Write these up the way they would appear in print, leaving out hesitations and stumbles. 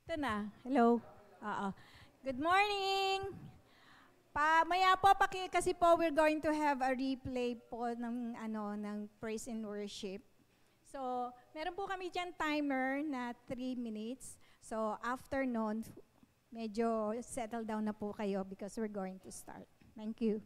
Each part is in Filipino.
Ito na. Hello. Oo. Good morning. Maya po kasi po we're going to have a replay po ng praise and worship. So, meron po kami diyan timer na 3 minutes. So, after noon, medyo settle down na po kayo because we're going to start. Thank you.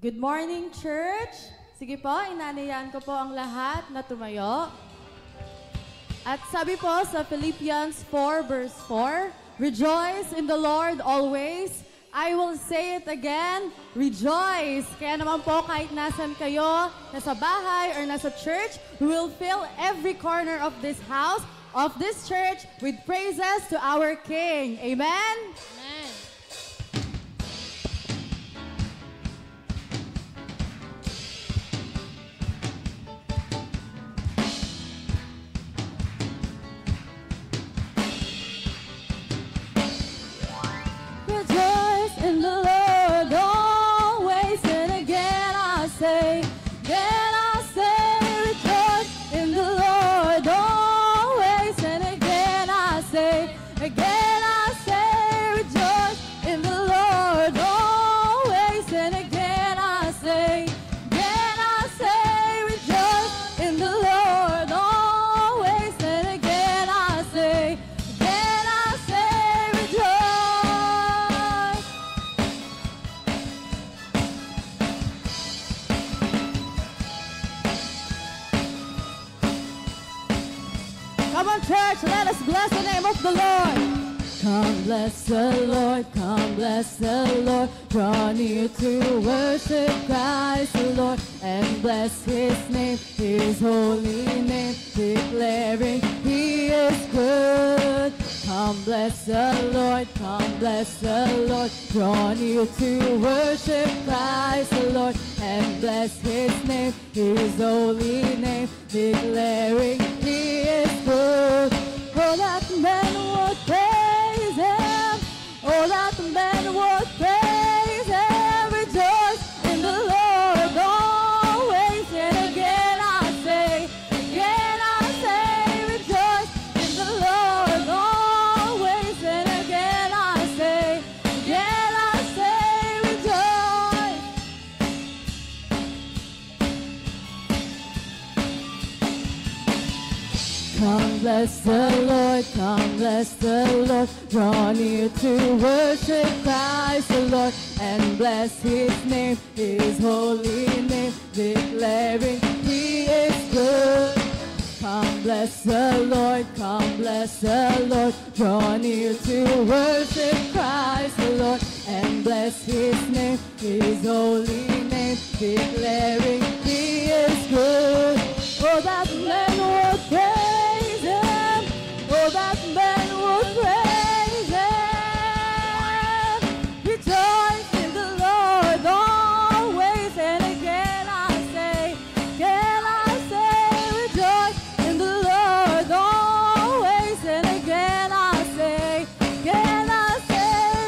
Good morning, church! Sige po, inanayan ko po ang lahat na tumayo. At sabi po sa Philippians 4 verse 4, Rejoice in the Lord always. I will say it again, rejoice! Kaya naman po kahit nasan kayo, nasa bahay or nasa church, we will fill every corner of this house, of this church, with praises to our King. Amen? Amen. church, let us bless the name of the Lord. Come bless the Lord, come bless the Lord. Draw near to worship Christ the Lord and bless His name, His holy name, declaring He is good. Come bless the Lord, come bless the Lord. Draw near to worship Christ the Lord and bless His name, His holy name, declaring He is good. Oh, that men would praise Him. Oh, that men would praise Him. Rejoice in the Lord always. And again I say, rejoice in the Lord always. And again I say, rejoice. Come bless the Lord, come bless the Lord. Draw near to worship Christ the Lord and bless His name, His holy name, declaring He is good. Come bless the Lord, come bless the Lord. Draw near to worship Christ the Lord and bless His name, His holy name, declaring He is good. Oh, that men would praise Him. Oh, that men would praise Him. Rejoice in the Lord always. And again I say, rejoice in the Lord always. And again I say,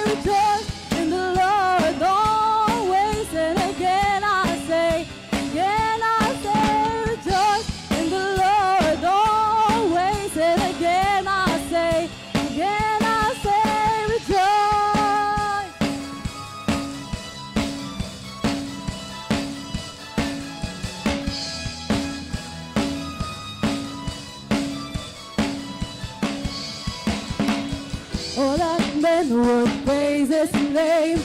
rejoice in the Lord always. And again I say, rejoice in the Lord always. And again I say, rejoice. Oh, that men would praise His name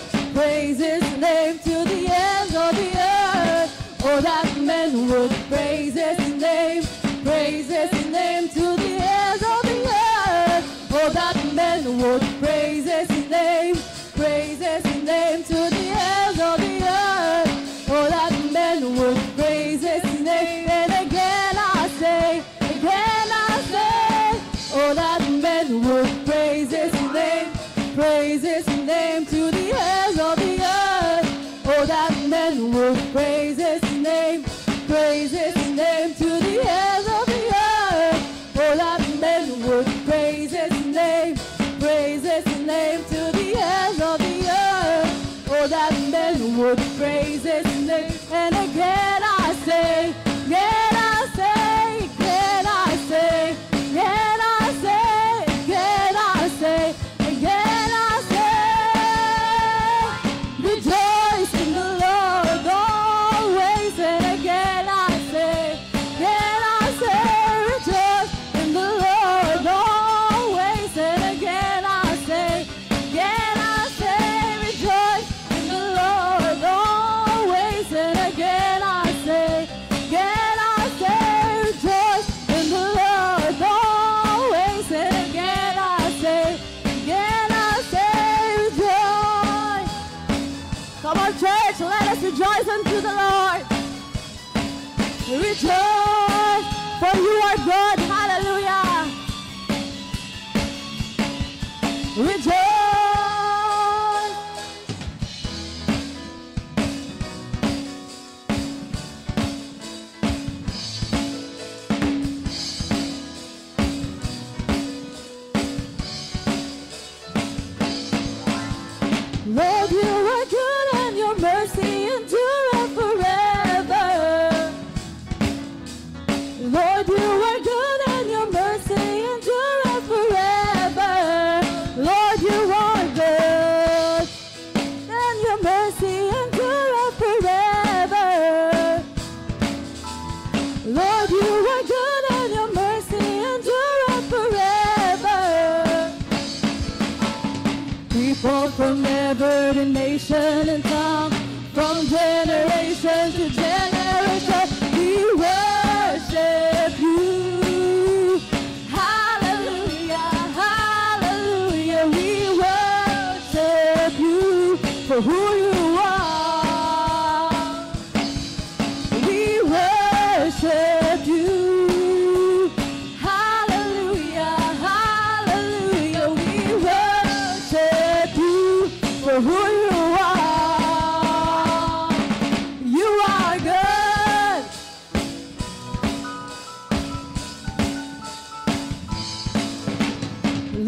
to the ends of the earth. Oh, that men would praise His name to the ends of the earth. Oh, that men would praise His name to the ends of the earth. Oh, that men would praise His name. And again I say, oh, that men would praise His name to the ends of the earth. Oh, that men would praise His name to the ends of the earth. Oh, that men would praise His name to the ends of the earth. Oh, that men would praise His name. And again I say, rejoice in the Lord always. And again I say, rejoice in the Lord always. And again I say, rejoice in the Lord always. And again I say, rejoice in the Lord always. And again I say, rejoice. Come on, church, let us rejoice unto the Lord. Rejoice, for you are good. Hallelujah. Rejoice. Lord, you are good and your mercy endureth forever. Lord, you are good and your mercy endureth forever. Lord, you are good and your mercy endureth forever. Lord, you are good and your mercy endureth forever. People from every nation and tongue, from generation to generation, we worship you. Hallelujah. for who you are. We worship you. Hallelujah, hallelujah. We worship you for who you are. You are good.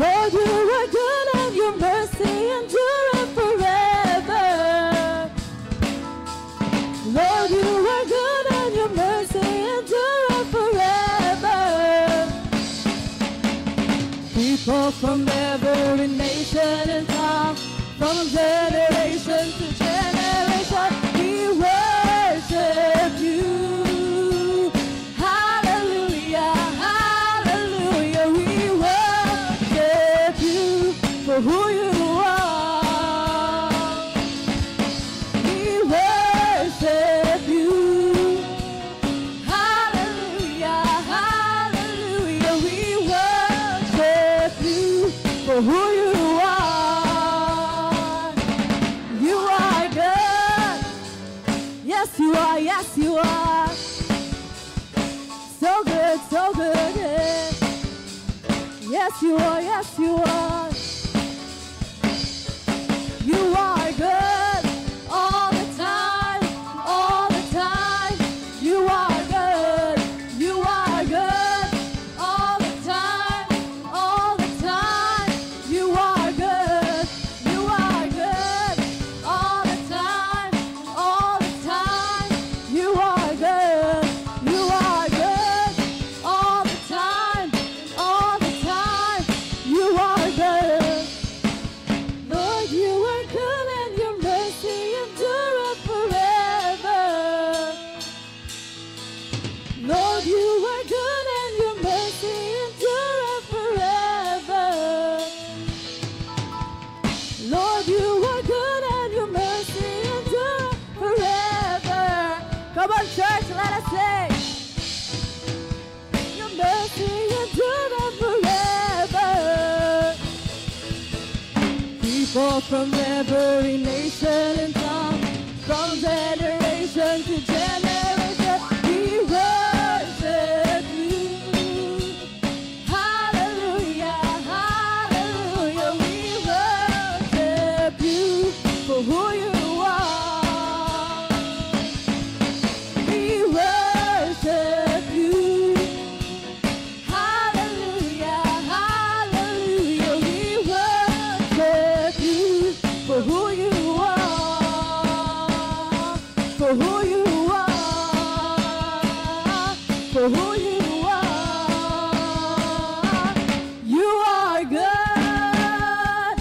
Lord, you are good and your mercy endureth forever. Lord, you are good and your mercy endureth forever. People from every nation and tongue, from generation to generation, we worship you. Hallelujah, hallelujah, we worship you for who you are. We worship you. Hallelujah, hallelujah, we worship you for who you are. You are good. Yes, you are. Yes, you are. So good, so good. Yeah. Yes, you are. Yes, you are. You are good all the time, all the time. You are good. You are good all the time, all the time. You are good. You are good all the time, all the time. You are good. You are good all the time, all the time. You are good. Lord, you are good and your mercy endureth forever. Lord, you are good and your mercy endureth forever. Lord, you are good and your mercy endureth forever. Come on, church, let us sing. Your mercy endureth forever. People from every nation and tongue, from generation to generation, we worship you. Hallelujah, hallelujah, we worship you for who you are. We worship you. Hallelujah, hallelujah, we worship you for who you are, for who you are, for who you are. You are good.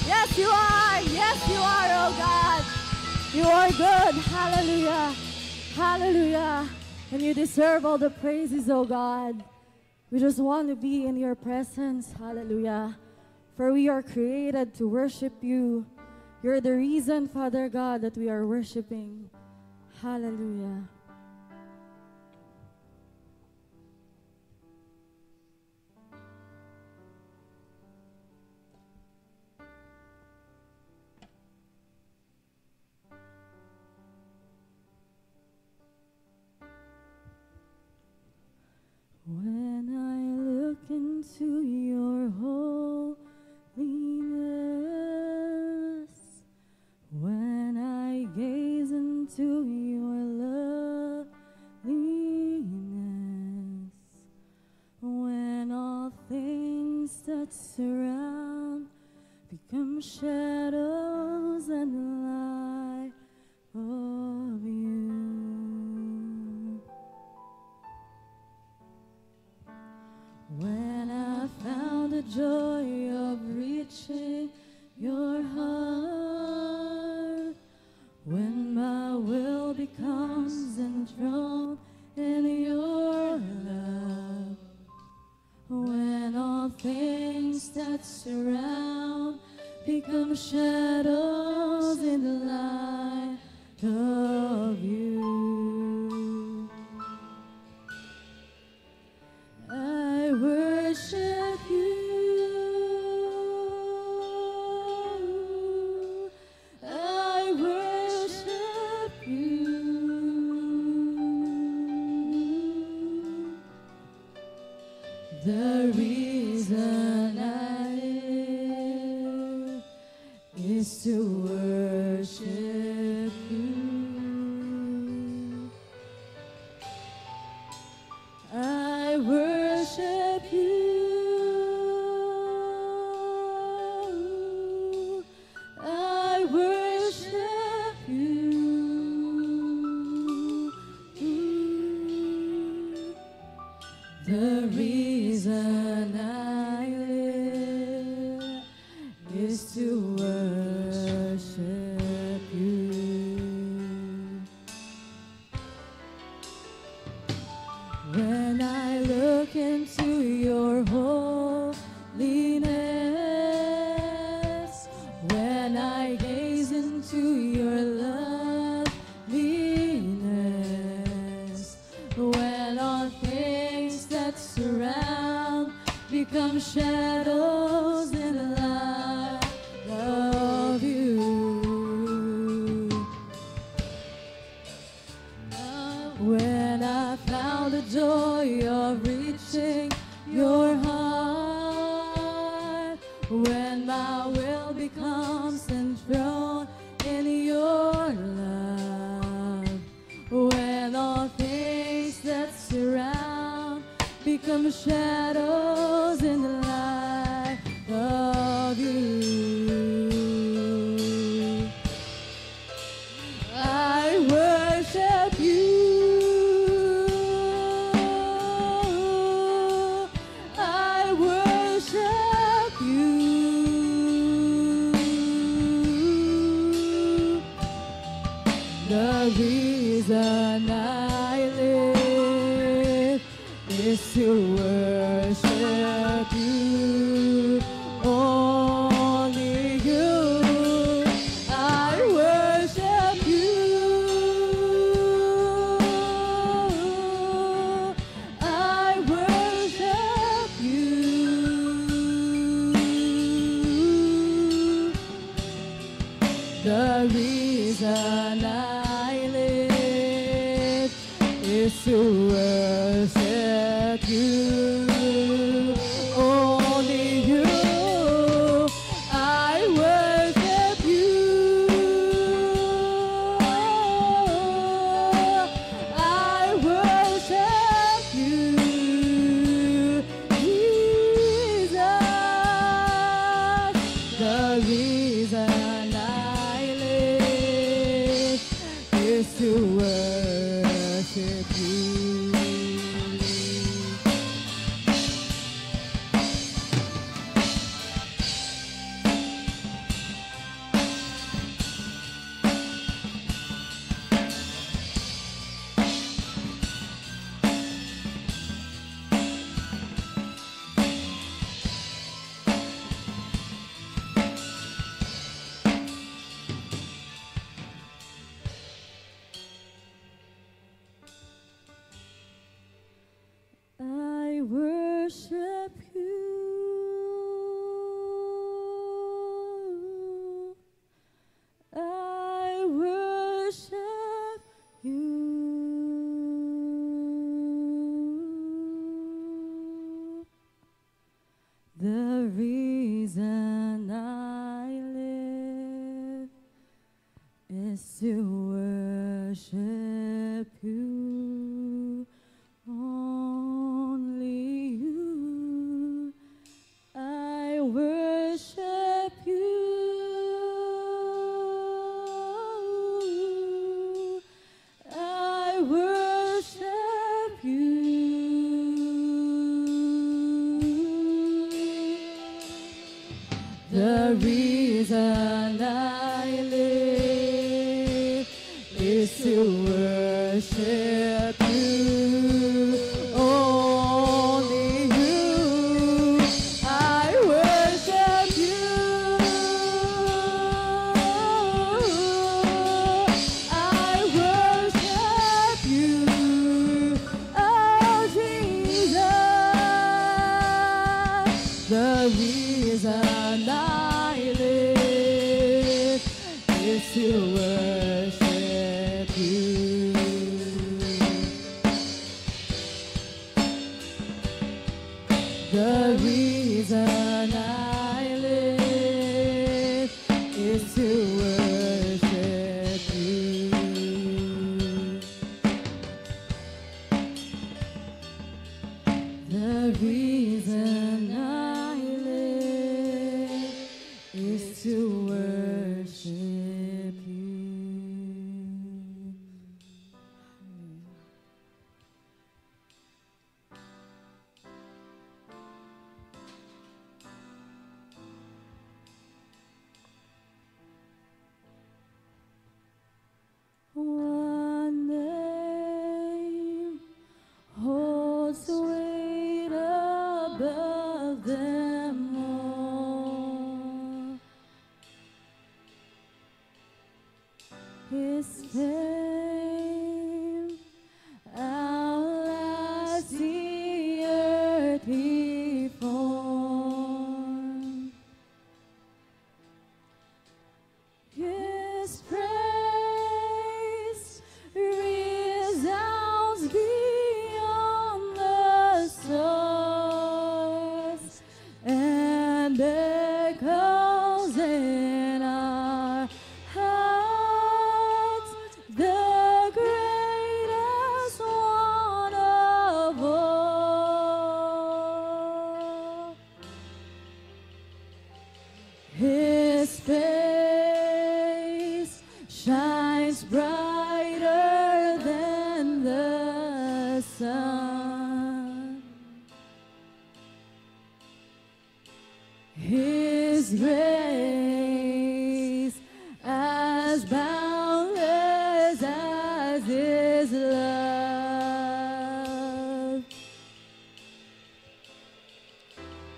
Yes, you are. Yes, you are, oh God. You are good. Hallelujah. Hallelujah. And you deserve all the praises, oh God. We just want to be in your presence. Hallelujah. For we are created to worship you. You're the reason, Father God, that we are worshiping. Hallelujah. When I look into your holiness, when I gaze into your loveliness, when all things that surround become shadows and light of you. When I found the joy of reaching your heart, when my will becomes enthroned in your love, when all things that surround become shadows in the light of you. I worship you. is to worship you. I worship you. I worship you. The reason I live is to worship you. When I look into your holiness, when I gaze into your loveliness, when all things that surround become shadows in the light of you. When I found the joy of reaching your heart, when my will becomes enthroned in your love, when all things that surround become shadows in the light of you, I worship you. I worship you. The reason I live is to worship you, only you. I worship you. I worship you. The reason I live is to worship you, only you. I worship you. I worship you, Jesus. The reason I live is to worship you. I worship you. I worship you. The reason I live is to worship you, only you. I worship you. I worship you. The reason I live is to worship you, only you. I worship you. I worship you, oh Jesus. The reason I live is to worship you. The reason I live is to His fame outlasts the earth He formed. His praise resounds beyond the stars and echoes in our hearts, the greatest one of all. His face shines brighter than the sun. His grace as boundless as His love.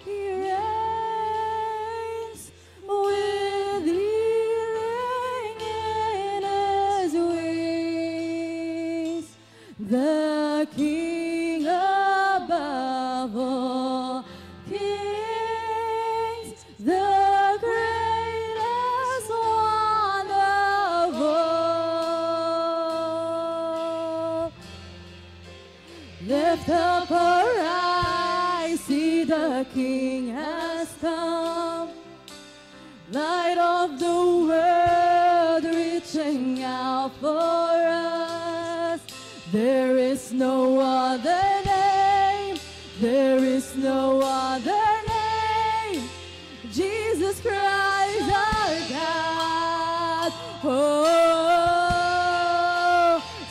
He reigns with healing in His wings, the King above all kings, the greatest one of all. Lift up our eyes, see the King has come, light of the world reaching out for us. There is no other name, there is no other name, Jesus Christ our God. Oh,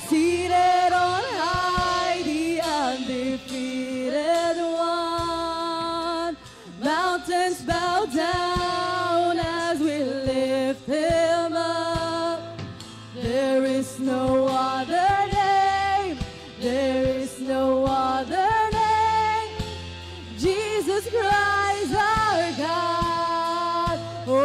seated on high, the undefeated one. Mountains bow down as we lift Him up. There is no other name, there is no other name, Jesus Christ our God. Oh,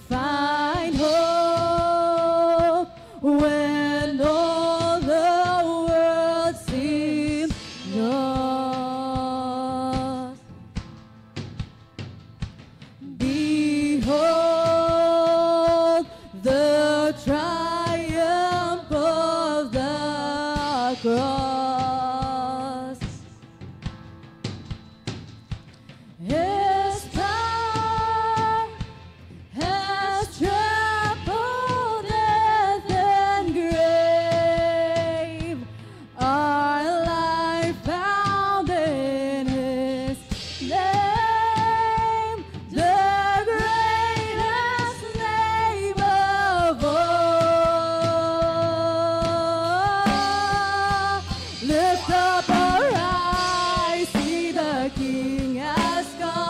find hope when all the world seems lost. Behold the triumph of the cross. His power has trampled death and grave. Our life found in His name, the greatest name of all. Lift up our eyes, see the King has come.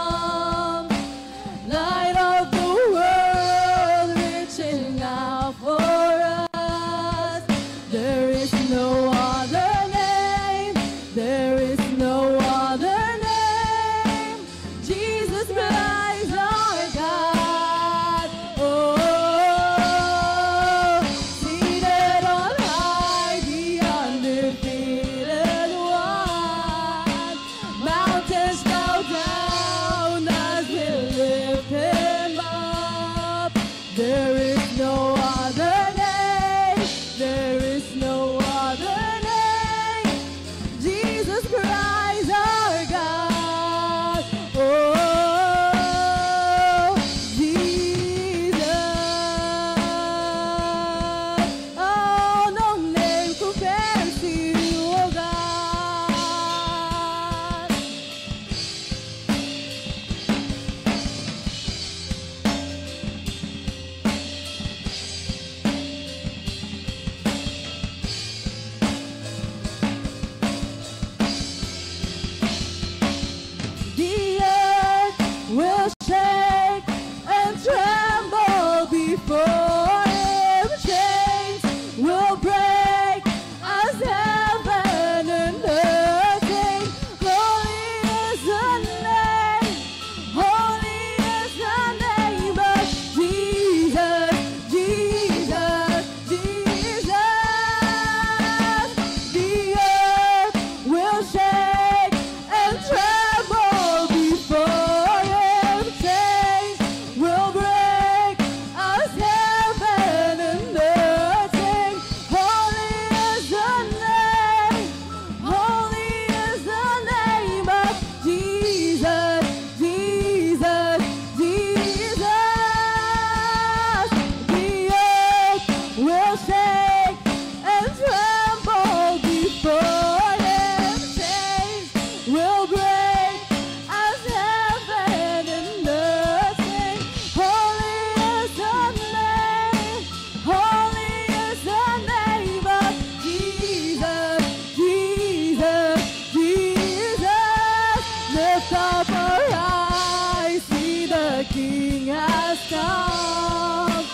up, arise, see the King has come.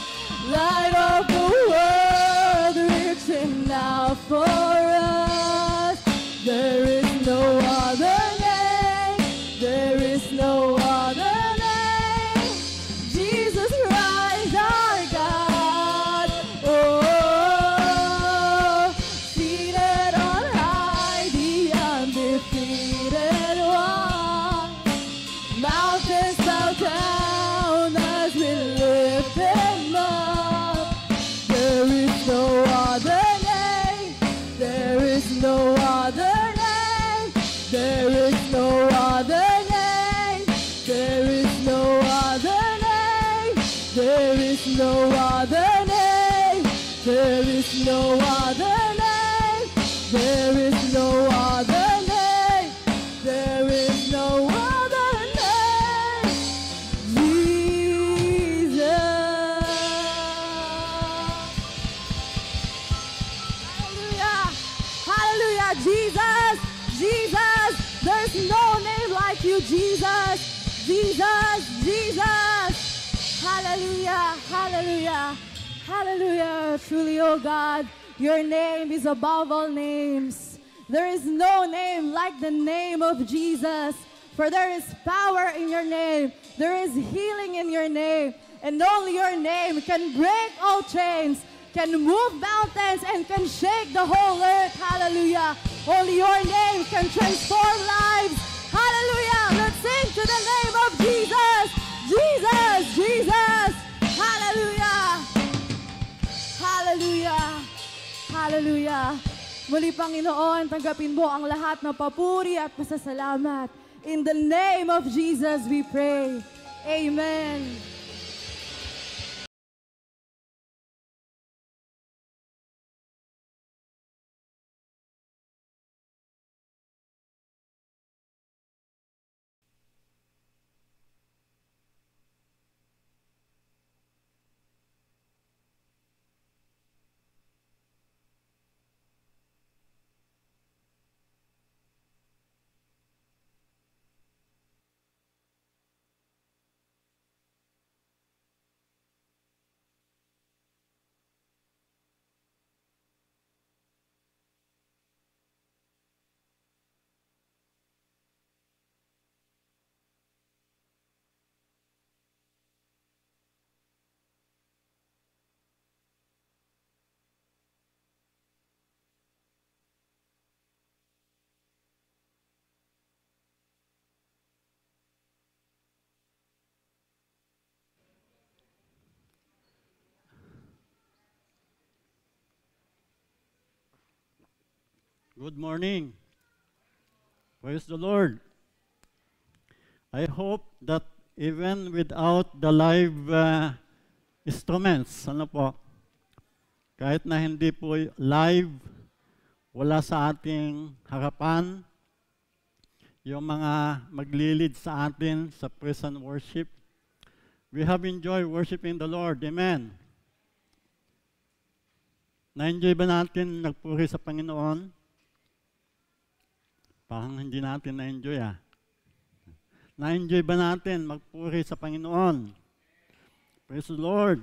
Light of the world, reaching out for us. There is no other name, there is no other name. Jesus Christ our God, oh, seated on high, the undefeated one. Mountains bow down as we lift him up. There is no other name, there is no other name, there is no other name, there is no other name, there is no other name, there is no other name, there is no other name, there is no other name, Jesus. Hallelujah, hallelujah, Jesus, Jesus, there's no name like you, Jesus, Jesus, Jesus. Hallelujah, hallelujah, hallelujah. Truly, oh God, your name is above all names. There is no name like the name of Jesus, for there is power in your name. There is healing in your name, and only your name can break all chains, can move mountains, and can shake the whole earth. Hallelujah. Only your name can transform lives. Hallelujah. Let's sing to the name of Jesus. Jesus, Jesus. Hallelujah. Hallelujah. Hallelujah. Muli, Panginoon, tanggapin mo ang lahat ng papuri at pasasalamat. In the name of Jesus we pray. Amen. Good morning. Praise the Lord. I hope that even without the live instruments, kahit na hindi po live, wala sa ating harapan, yung mga maglilid sa atin sa praise and worship, we have enjoyed worshiping the Lord. Amen. Na-enjoy ba natin nagpuri sa Panginoon? Parang hindi natin na-enjoy Na-enjoy ba natin magpuri sa Panginoon? Praise the Lord.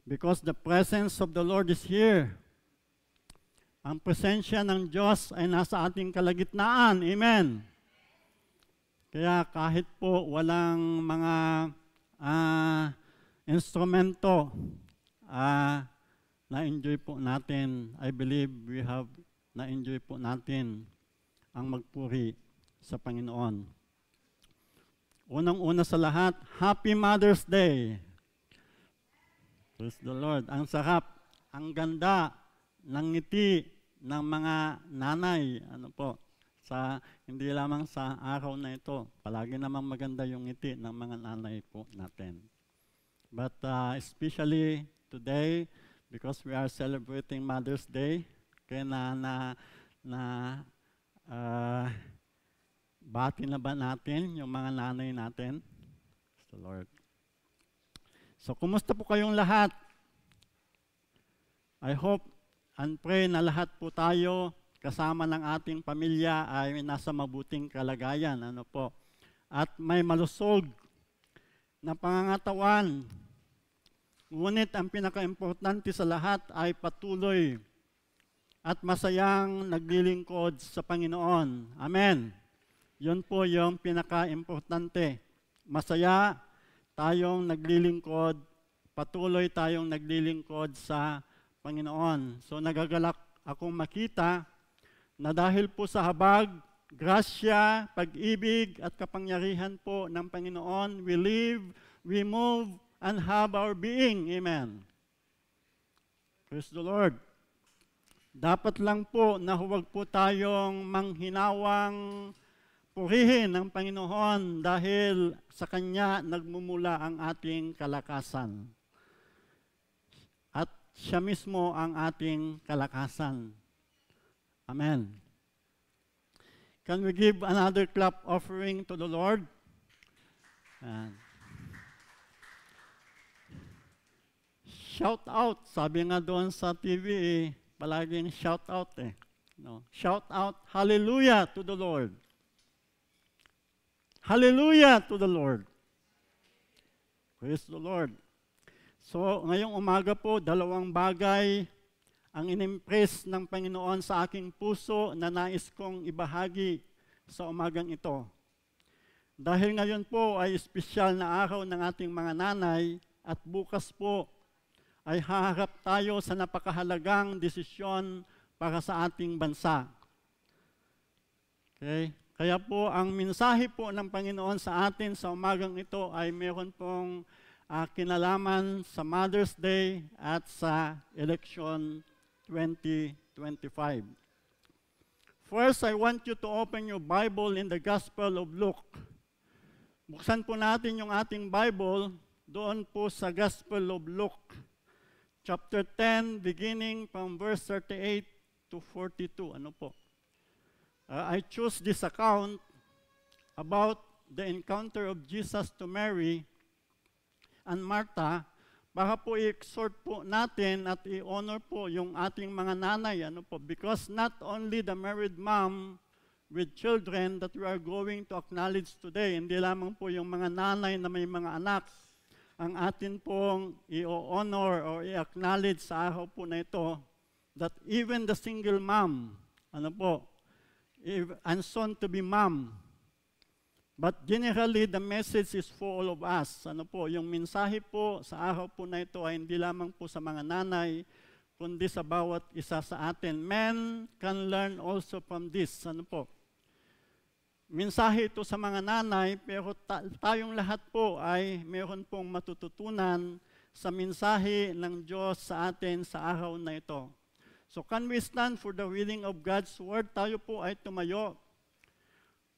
Because the presence of the Lord is here. Ang presensya ng Diyos ay nasa ating kalagitnaan. Amen. Kaya kahit po walang mga instrumento, na-enjoy po natin. I believe we have na-enjoy po natin ang magpuri sa Panginoon. Unang-una sa lahat, Happy Mother's Day. Praise the Lord. Ang sarap, ang ganda ng ngiti ng mga nanay. Hindi lamang sa araw na ito. Palagi namang maganda yung ngiti ng mga nanay po natin. But especially today, because we are celebrating Mother's Day, kaya bati na ba natin yung mga nanay natin? Praise the Lord. So, kumusta po kayong lahat? I hope and pray na lahat po tayo kasama ng ating pamilya ay nasa mabuting kalagayan. Ano po? At may malusog na pangangatawan. Ngunit ang pinaka-importante sa lahat ay patuloy at masayang naglilingkod sa Panginoon. Amen. Yun po yung pinaka-importante. Masaya tayong naglilingkod, patuloy tayong naglilingkod sa Panginoon. So nagagalak akong makita na dahil po sa habag, grasya, pag-ibig at kapangyarihan po ng Panginoon, we live, we move, and have our being. Amen. Praise the Lord. Dapat lang po na huwag po tayong manghinawang purihin ng Panginoon dahil sa Kanya nagmumula ang ating kalakasan. At siya mismo ang ating kalakasan. Amen. Can we give another clap offering to the Lord? Shout out. Sabi nga doon sa TV, palaging shout out eh. No. Shout out, hallelujah to the Lord. Hallelujah to the Lord. Praise the Lord. So, ngayong umaga po, dalawang bagay ang inimpress ng Panginoon sa aking puso na nais kong ibahagi sa umagang ito. Dahil ngayon po ay espesyal na araw ng ating mga nanay at bukas po ay haharap tayo sa napakahalagang desisyon para sa ating bansa. Okay? Kaya po ang mensahe po ng Panginoon sa atin sa umagang ito ay meron pong kinalaman sa Mother's Day at sa election 2025. First, I want you to open your Bible in the Gospel of Luke. Buksan po natin yung ating Bible doon po sa Gospel of Luke, chapter 10, beginning from verse 38 to 42. Ano po? I choose this account about the encounter of Jesus to Mary and Martha para po i-exhort po natin at i-honor po yung ating mga nanay. Ano po? Because not only the married mom with children that we are going to acknowledge today, hindi lamang po yung mga nanay na may mga anak, ang atin pong i-honor or i-acknowledge sa araw po na ito, that even the single mom, ano po, and soon to be mom. But generally, the message is for all of us. Ano po, yung mensahe po sa araw po na ito ay hindi lamang po sa mga nanay, kundi sa bawat isa sa atin. Men can learn also from this. Ano po? Mensahe ito sa mga nanay, pero tayong lahat po ay meron pong matututunan sa mensahe ng Diyos sa atin sa araw na ito. So can we stand for the reading of God's Word? Tayo po ay tumayo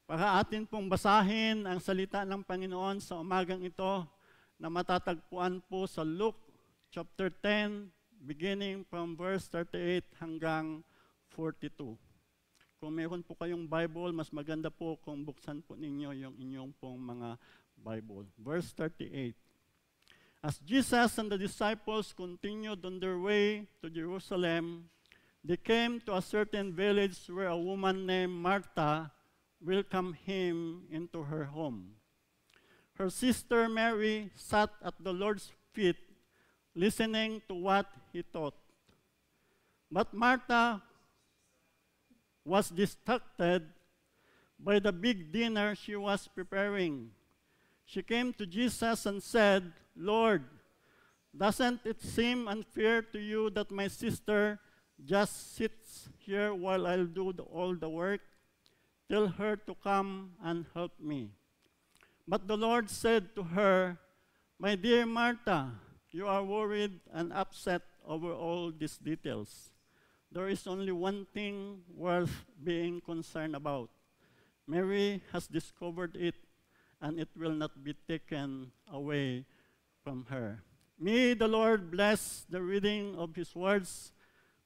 para atin pong basahin ang salita ng Panginoon sa umagang ito na matatagpuan po sa Luke chapter 10, beginning from verse 38 hanggang 42. Kung meron po kayong Bible, mas maganda po kung buksan po ninyo yung inyong pong mga Bible. Verse 38. As Jesus and the disciples continued on their way to Jerusalem, they came to a certain village where a woman named Martha welcomed him into her home. Her sister Mary sat at the Lord's feet, listening to what he taught. But Martha was distracted by the big dinner she was preparing. She came to Jesus and said, "Lord, doesn't it seem unfair to you that my sister just sits here while I'll do all the work? Tell her to come and help me." But the Lord said to her, "My dear Martha, you are worried and upset over all these details. There is only one thing worth being concerned about. Mary has discovered it, and it will not be taken away from her." May the Lord bless the reading of His words.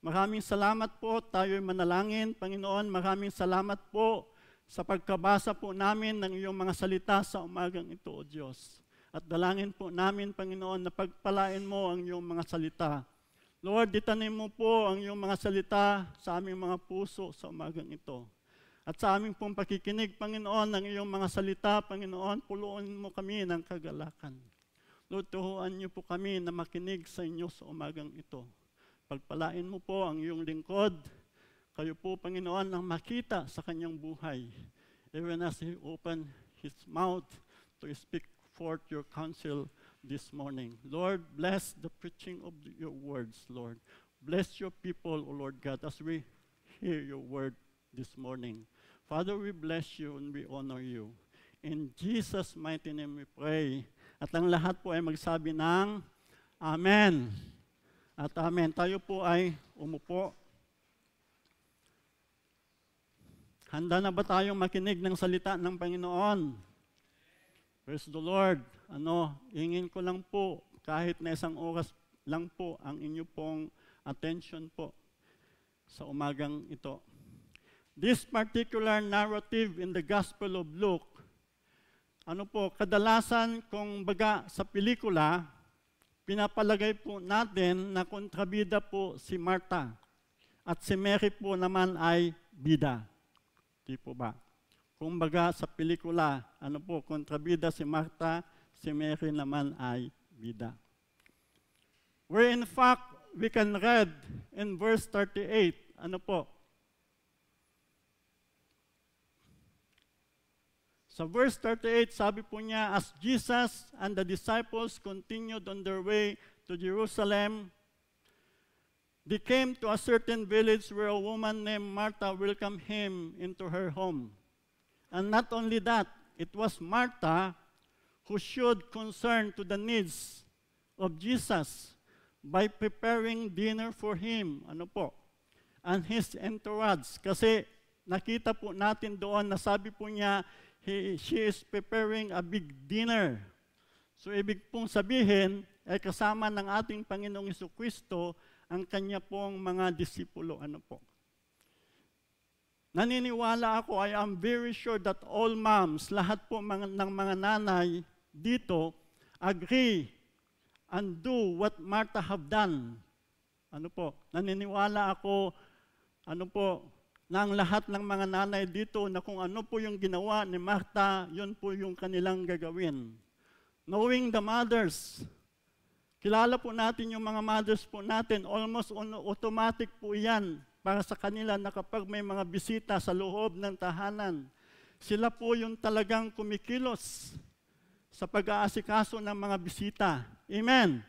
Maraming salamat po, tayo'y manalangin. Panginoon, maraming salamat po sa pagkabasa po namin ng iyong mga salita sa umagang ito, O Diyos. At dalangin po namin, Panginoon, na pagpalain mo ang iyong mga salita. Lord, itanim mo po ang iyong mga salita sa aming mga puso sa umagang ito. At sa aming pong pakikinig, Panginoon, ng iyong mga salita, Panginoon, puluin mo kami ng kagalakan. Lord, turuan niyo po kami na makinig sa inyo sa umagang ito. Pagpalain mo po ang iyong lingkod. Kayo po, Panginoon, ang makita sa kanyang buhay. Even as he opened his mouth to speak forth your counsel this morning. Lord, bless the preaching of your words, Lord. Bless your people, O Lord God, as we hear your word this morning. Father, we bless you and we honor you. In Jesus' mighty name we pray. At ang lahat po ay magsabi ng Amen. At Amen. Tayo po ay umupo. Handa na ba tayong makinig ng salita ng Panginoon? Praise the Lord. Hingin ko lang po, kahit na isang oras lang po, ang inyo pong attention po sa umagang ito. This particular narrative in the Gospel of Luke, kadalasan kung baga sa pelikula, pinapalagay po natin na kontrabida po si Martha at si Mary po naman ay bida. Di po ba? Kung baga sa pelikula, kontrabida si Martha, si Mary naman ay bida. Where in fact, we can read in verse 38, Sa verse 38, sabi po niya, as Jesus and the disciples continued on their way to Jerusalem, they came to a certain village where a woman named Martha welcomed him into her home. And not only that, it was Martha who showed concern to the needs of Jesus by preparing dinner for him, and his entourage. Kasi nakita po natin doon na sabi po niya, she is preparing a big dinner. So ibig pong sabihin, ay kasama ng ating Panginoong Jesucristo ang kanya pong mga disipulo. Naniniwala ako, I am very sure that all moms, lahat po ng mga nanay dito, agree and do what Martha have done. Naniniwala ako, na ang lahat ng mga nanay dito na kung ano po yung ginawa ni Martha, yun po yung kanilang gagawin. Knowing the mothers, kilala po natin yung mga mothers po natin, almost automatic po yan para sa kanila na kapag may mga bisita sa loob ng tahanan, sila po yung talagang kumikilos sa pag-aasikaso ng mga bisita. Amen.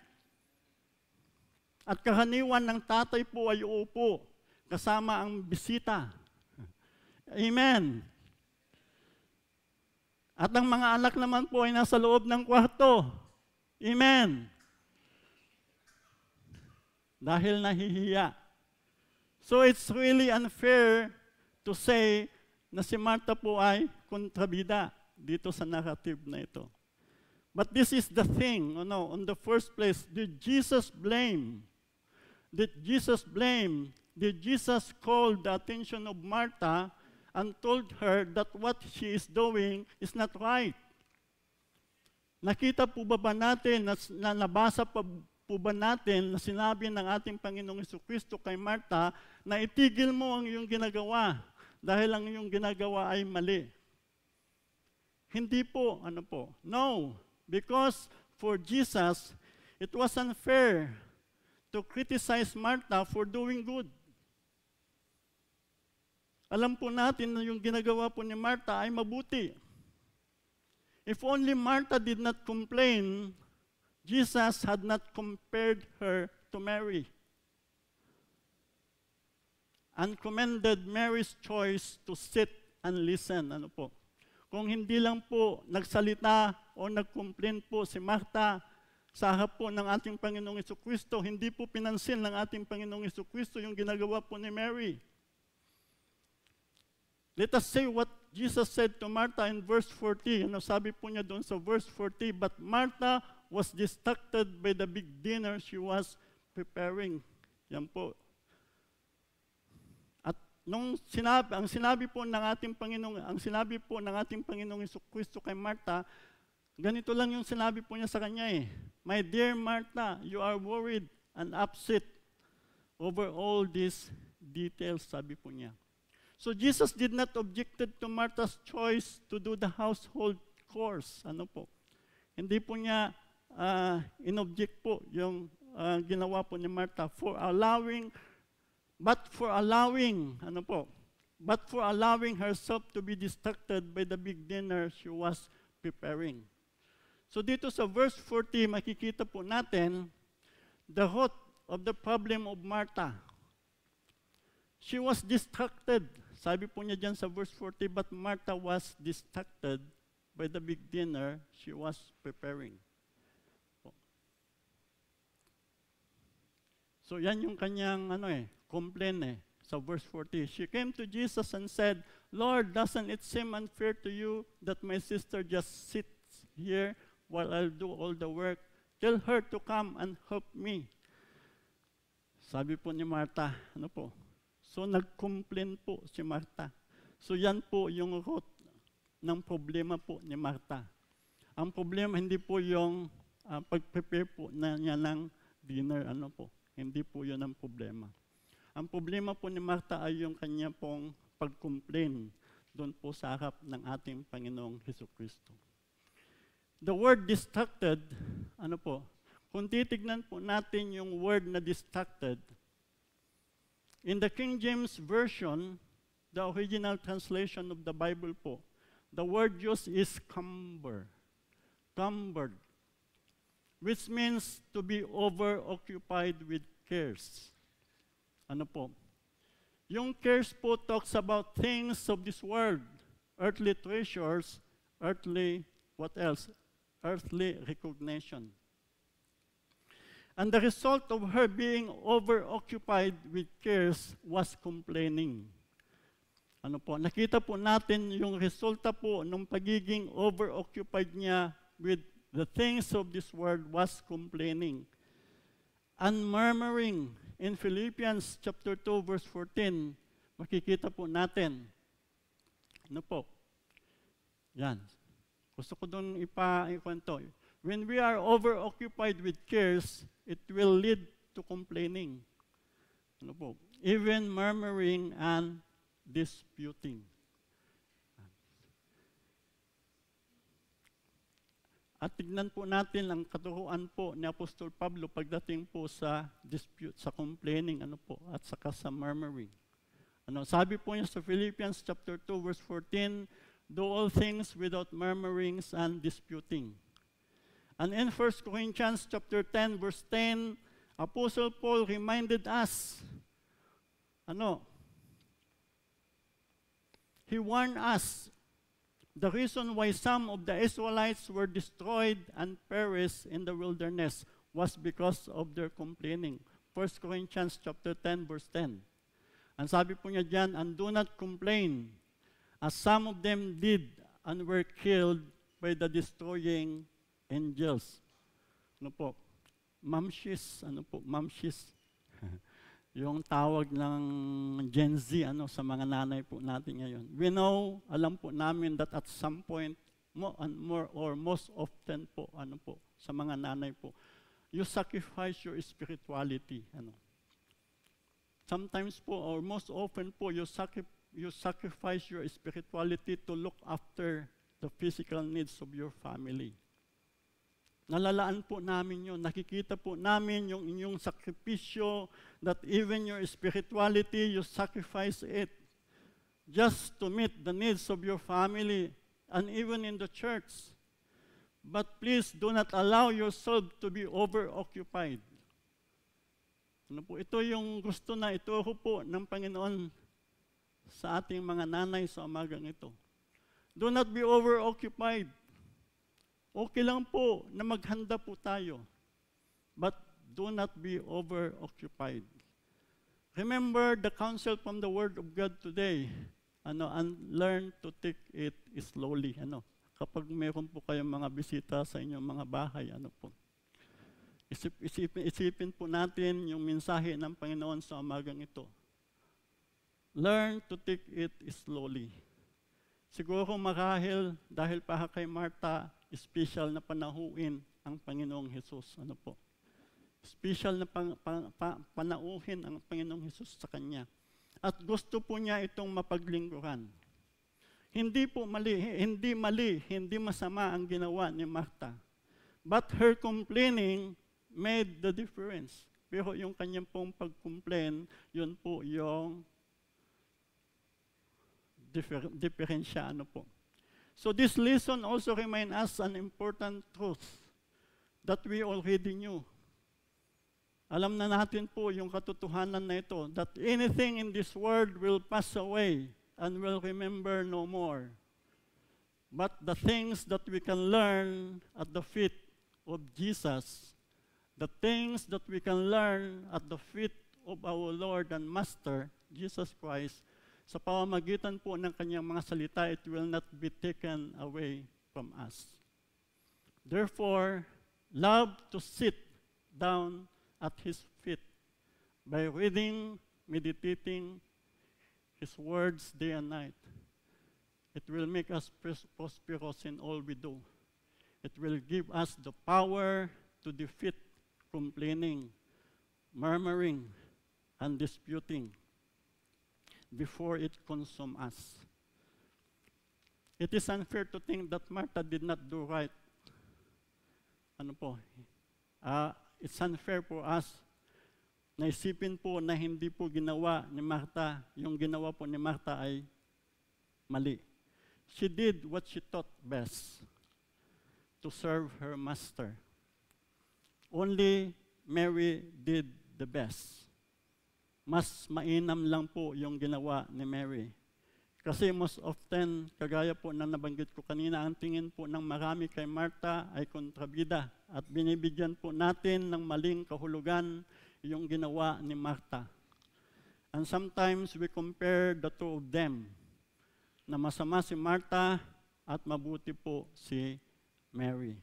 At karaniwan ng tatay po ay uupo kasama ang bisita. Amen. At ang mga anak naman po ay nasa loob ng kwarto. Amen. Dahil nahihiya. So it's really unfair to say na si Martha po ay kontrabida dito sa narrative na ito. But this is the thing, on the first place, did Jesus call the attention of Martha and told her that what she is doing is not right? Nakita po ba natin, na nabasa po ba natin na sinabi ng ating Panginoong Jesucristo kay Martha na itigil mo ang iyong ginagawa dahil ang iyong ginagawa ay mali? Hindi po, No, because for Jesus, it was unfair to criticize Martha for doing good. Alam po natin na yung ginagawa po ni Martha ay mabuti. If only Martha did not complain, Jesus had not compared her to Mary and commended Mary's choice to sit and listen. Kung hindi lang po nagsalita o nag-complain po si Martha sa harap po ng ating Panginoong Jesucristo, hindi po pinansin ng ating Panginoong Jesucristo yung ginagawa po ni Mary. Let us say what Jesus said to Martha in verse 40. Sabi po niya doon sa verse 40, but Martha was distracted by the big dinner she was preparing. Yan po. At ang sinabi po ng ating Panginoong Jesucristo kay Martha, ganito lang yung sinabi po niya sa kanya My dear Martha, you are worried and upset over all these details, sabi po niya. So Jesus did not objected to Martha's choice to do the household chores. Ano po? Hindi po niya inobject po yung ginawa po ni Martha for allowing herself to be distracted by the big dinner she was preparing. So dito sa verse 40, makikita po natin the root of the problem of Martha. She was distracted. Sabi po niya dyan sa verse 40, but Martha was distracted by the big dinner she was preparing. So yan yung kanyang complaint sa verse 40. She came to Jesus and said, Lord, doesn't it seem unfair to you that my sister just sits here while I'll do all the work? Tell her to come and help me. Sabi po ni Martha, So nag-complain po si Martha. So yan po yung root ng problema po ni Martha. Ang problema hindi po yung pag-prepare po niya ng dinner, Hindi po yun ang problema. Ang problema po ni Martha ay yung kanya pong pag-complain doon po sa harap ng ating Panginoong Hesukristo. The word distracted, kung titignan po natin yung word na distracted, in the King James Version, the original translation of the Bible po, the word used is cumbered, which means to be over-occupied with cares. Yung cares po talks about things of this world, earthly treasures, earthly recognition. And the result of her being over-occupied with cares was complaining. Nakita po natin yung resulta po ng pagiging over-occupied niya with the things of this world was complaining. And murmuring. In Philippians chapter 2 verse 14, makikita po natin. Yan. Gusto ko doon ikwento. When we are over-occupied with cares, it will lead to complaining. Even murmuring and disputing. At tignan po natin ang katuruan po ni Apostol Pablo pagdating po sa dispute, sa complaining, at saka sa murmuring. Sabi po niya sa Philippians chapter 2 verse 14, do all things without murmurings and disputing. And in 1 Corinthians chapter 10 verse 10, Apostle Paul reminded us, he warned us. The reason why some of the Israelites were destroyed and perished in the wilderness was because of their complaining. 1 Corinthians chapter 10, verse 10. Ang sabi po niya dyan, and do not complain, as some of them did and were killed by the destroying angels. Mamshis, mamshis. Yung tawag ng Gen Z sa mga nanay po natin ngayon. We know, alam po namin that at some point, most often po, sa mga nanay po, you sacrifice your spirituality. Sometimes po, or most often po, you sacrifice your spirituality to look after the physical needs of your family. Nalalaan po namin yun. Nakikita po namin yung inyong sakripisyo, that even your spirituality, you sacrifice it just to meet the needs of your family and even in the church. But please do not allow yourself to be over-occupied. Ito yung gusto na ituro po ng Panginoon sa ating mga nanay sa umagang ito. Do not be over-occupied. Okay lang po na maghanda po tayo, but do not be over-occupied. Remember the counsel from the Word of God today, and learn to take it slowly. Kapag meron po kayong mga bisita sa inyong mga bahay, isipin po natin yung mensahe ng Panginoon sa umagang ito. Learn to take it slowly. Siguro marahil dahil pa kay Martha, special na panahuin ang Panginoong Hesus. special na panauhin ang Panginoong Hesus sa kanya. At gusto po niya itong mapaglingkuran. Hindi mali, hindi masama ang ginawa ni Martha. But her complaining made the difference. Pero yung kanyang pong pag-complain, yun po yung diferensya, po. So this lesson also reminds us an important truth that we already knew. Alam na natin po yung katotohanan na ito, that anything in this world will pass away and will remember no more. But the things that we can learn at the feet of Jesus, the things that we can learn at the feet of our Lord and Master, Jesus Christ, sa pamamagitan po ng kanyang mga salita, it will not be taken away from us. Therefore, love to sit down at His feet by reading, meditating His words day and night. It will make us prosperous in all we do. It will give us the power to defeat complaining, murmuring, and disputing before it consumes us. It is unfair to think that Martha did not do right. It's unfair for us na isipin po na hindi po ginawa ni Martha, yung ginawa po ni Martha ay mali. She did what she thought best, to serve her master. Only Mary did the best. Mas mainam lang po yung ginawa ni Mary. Kasi most often, kagaya po na nabanggit ko kanina, ang tingin po ng marami kay Martha ay kontrabida at binibigyan po natin ng maling kahulugan yung ginawa ni Martha. And sometimes we compare the two of them, na masama si Martha at mabuti po si Mary.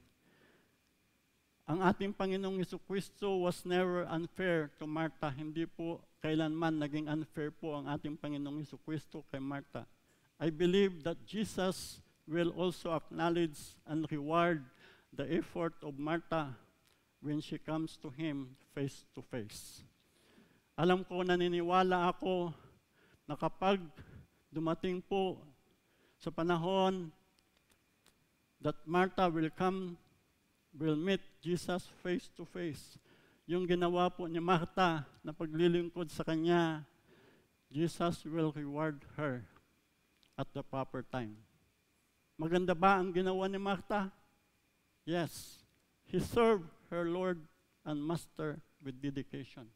Ang ating Panginoong Jesucristo was never unfair to Martha. Hindi po kailanman naging unfair po ang ating Panginoong Jesucristo kay Martha. I believe that Jesus will also acknowledge and reward the effort of Martha when she comes to Him face to face. Alam ko, naniniwala ako na kapag dumating po sa panahon that Martha will meet Jesus face to face, yung ginawa po ni Martha na paglilingkod sa Kanya, Jesus will reward her at the proper time. Maganda ba ang ginawa ni Martha? Yes. He served her Lord and Master with dedication.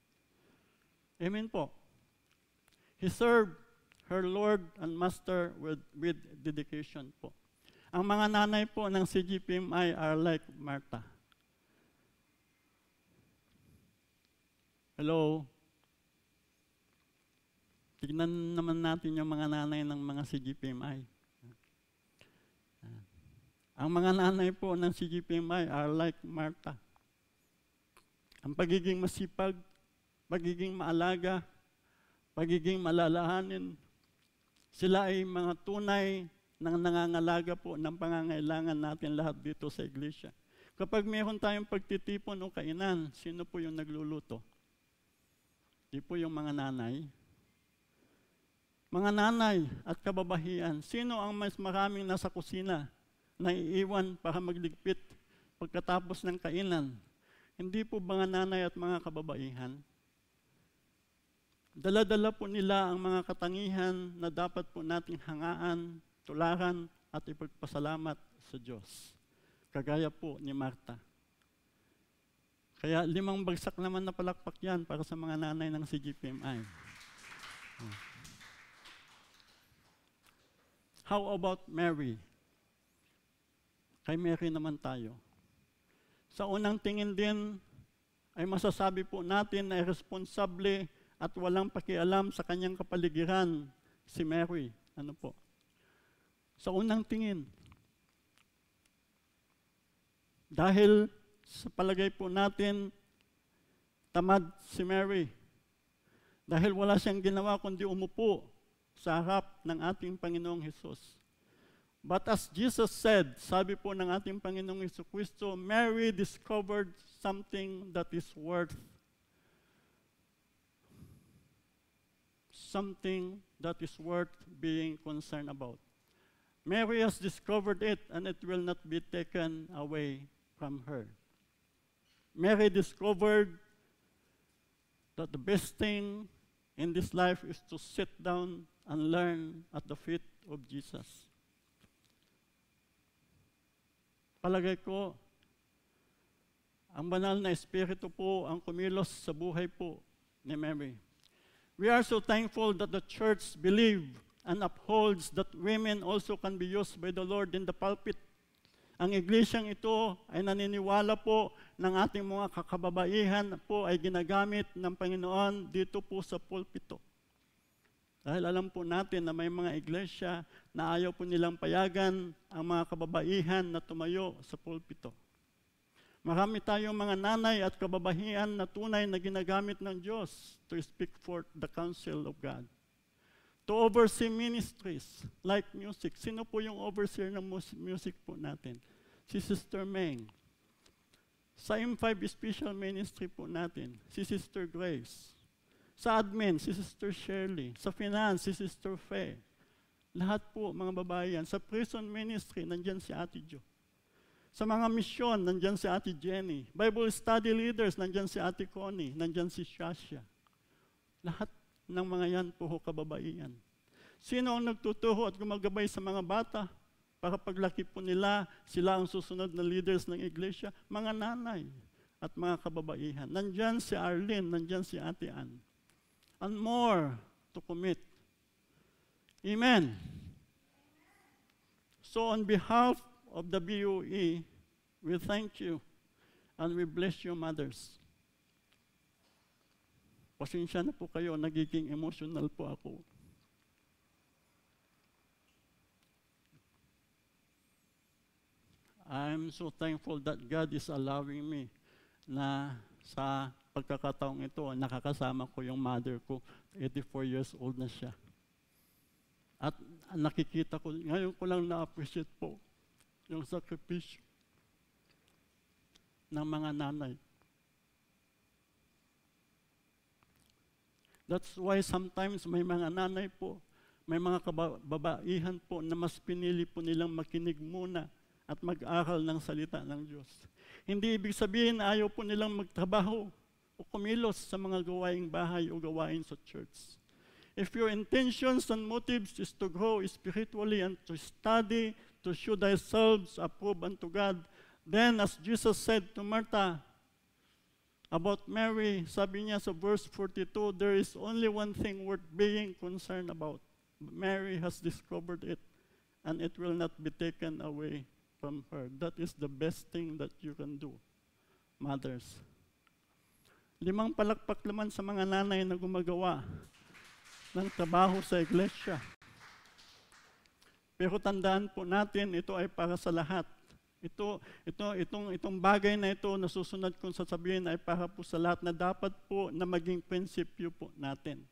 Amen po. He served her Lord and Master with dedication po. Ang mga nanay po ng CGPMI are like Martha. Hello? Tignan naman natin yung mga nanay ng mga CGPMI. Ang mga nanay po ng CGPMI are like Martha. Ang pagiging masipag, pagiging maalaga, pagiging malalahanin, sila ay mga tunay na nangangalaga po ng pangangailangan natin lahat dito sa iglesia. Kapag mayroon tayong pagtitipon o kainan, sino po yung nagluluto? Di po yung mga nanay. Mga nanay at kababahian, sino ang mas maraming nasa kusina na iiwan para magligpit pagkatapos ng kainan? Hindi po mga nanay at mga kababaihan. Dala-dala po nila ang mga katangihan na dapat po nating hangaan, tularan at ipagpasalamat sa Diyos. Kagaya po ni Martha. Kaya 5 bagsak naman na palakpak yan para sa mga nanay ng CGPMI. How about Mary? Kay Mary naman tayo. Sa unang tingin din, ay masasabi po natin na responsable at walang pakialam sa kanyang kapaligiran si Mary. Ano po? Sa unang tingin. Dahil sa palagay po natin, tamad si Mary. Dahil wala siyang ginawa kundi umupo sa harap ng ating Panginoong Hesus. But as Jesus said, sabi po ng ating Panginoong Jesucristo, Mary discovered something that is worth being concerned about. Mary has discovered it, and it will not be taken away from her. Mary discovered that the best thing in this life is to sit down and learn at the feet of Jesus. Palagay ko, ang banal na Espiritu po ang kumilos sa buhay po ni Mary. We are so thankful that the church believes and upholds that women also can be used by the Lord in the pulpit. Ang iglesyang ito ay naniniwala po ng ating mga kakababaihan po ay ginagamit ng Panginoon dito po sa pulpito. Dahil alam po natin na may mga iglesia na ayaw po nilang payagan ang mga kababaihan na tumayo sa pulpito. Marami tayong mga nanay at kababaihan na tunay na ginagamit ng Diyos to speak forth the counsel of God. To oversee ministries like music. Sino po yung overseer ng music po natin? Si Sister Meng. Sa M5 Special Ministry po natin, si Sister Grace. Sa admin, si Sister Shirley. Sa finance, si Sister Faye. Lahat po, mga babae yan. Sa prison ministry, nandyan si Ate Jo. Sa mga misyon, nandyan si Ate Jenny. Bible study leaders, nandyan si Ate Connie. Nandyan si Shasha. Lahat ng mga yan po kababaihan. Sino ang nagtuturo at gumagabay sa mga bata? Para paglaki po nila, sila ang susunod na leaders ng iglesia. Mga nanay at mga kababaihan. Nandyan si Arlene, nandyan si Ate Ann. And more to commit. Amen. So on behalf of the BOE, we thank you and we bless you, mothers. Pasensya na po kayo, nagiging emotional po ako. I'm so thankful that God is allowing me na sa pagkakataong ito, nakakasama ko yung mother ko, 84 years old na siya. At nakikita ko, ngayon ko lang na-appreciate po yung sakripisyo ng mga nanay. That's why sometimes may mga nanay po, may mga kababaihan po na mas pinili po nilang makinig muna at mag-aral ng salita ng Diyos. Hindi ibig sabihin na ayaw po nilang magtrabaho o kumilos sa mga gawaing bahay o gawain sa church. If your intentions and motives is to grow spiritually and to study, to show thyself approved unto God, then as Jesus said to Martha about Mary, sabi niya sa verse 42, there is only one thing worth being concerned about. Mary has discovered it, and it will not be taken away from her. That is the best thing that you can do, mothers. 5 palakpak naman sa mga nanay na gumagawa ng trabaho sa iglesia. Pero tandaan po natin, ito ay para sa lahat. Itong bagay na ito na susunod kong sasabihin ay para po sa lahat na dapat po na maging prinsipyo po natin.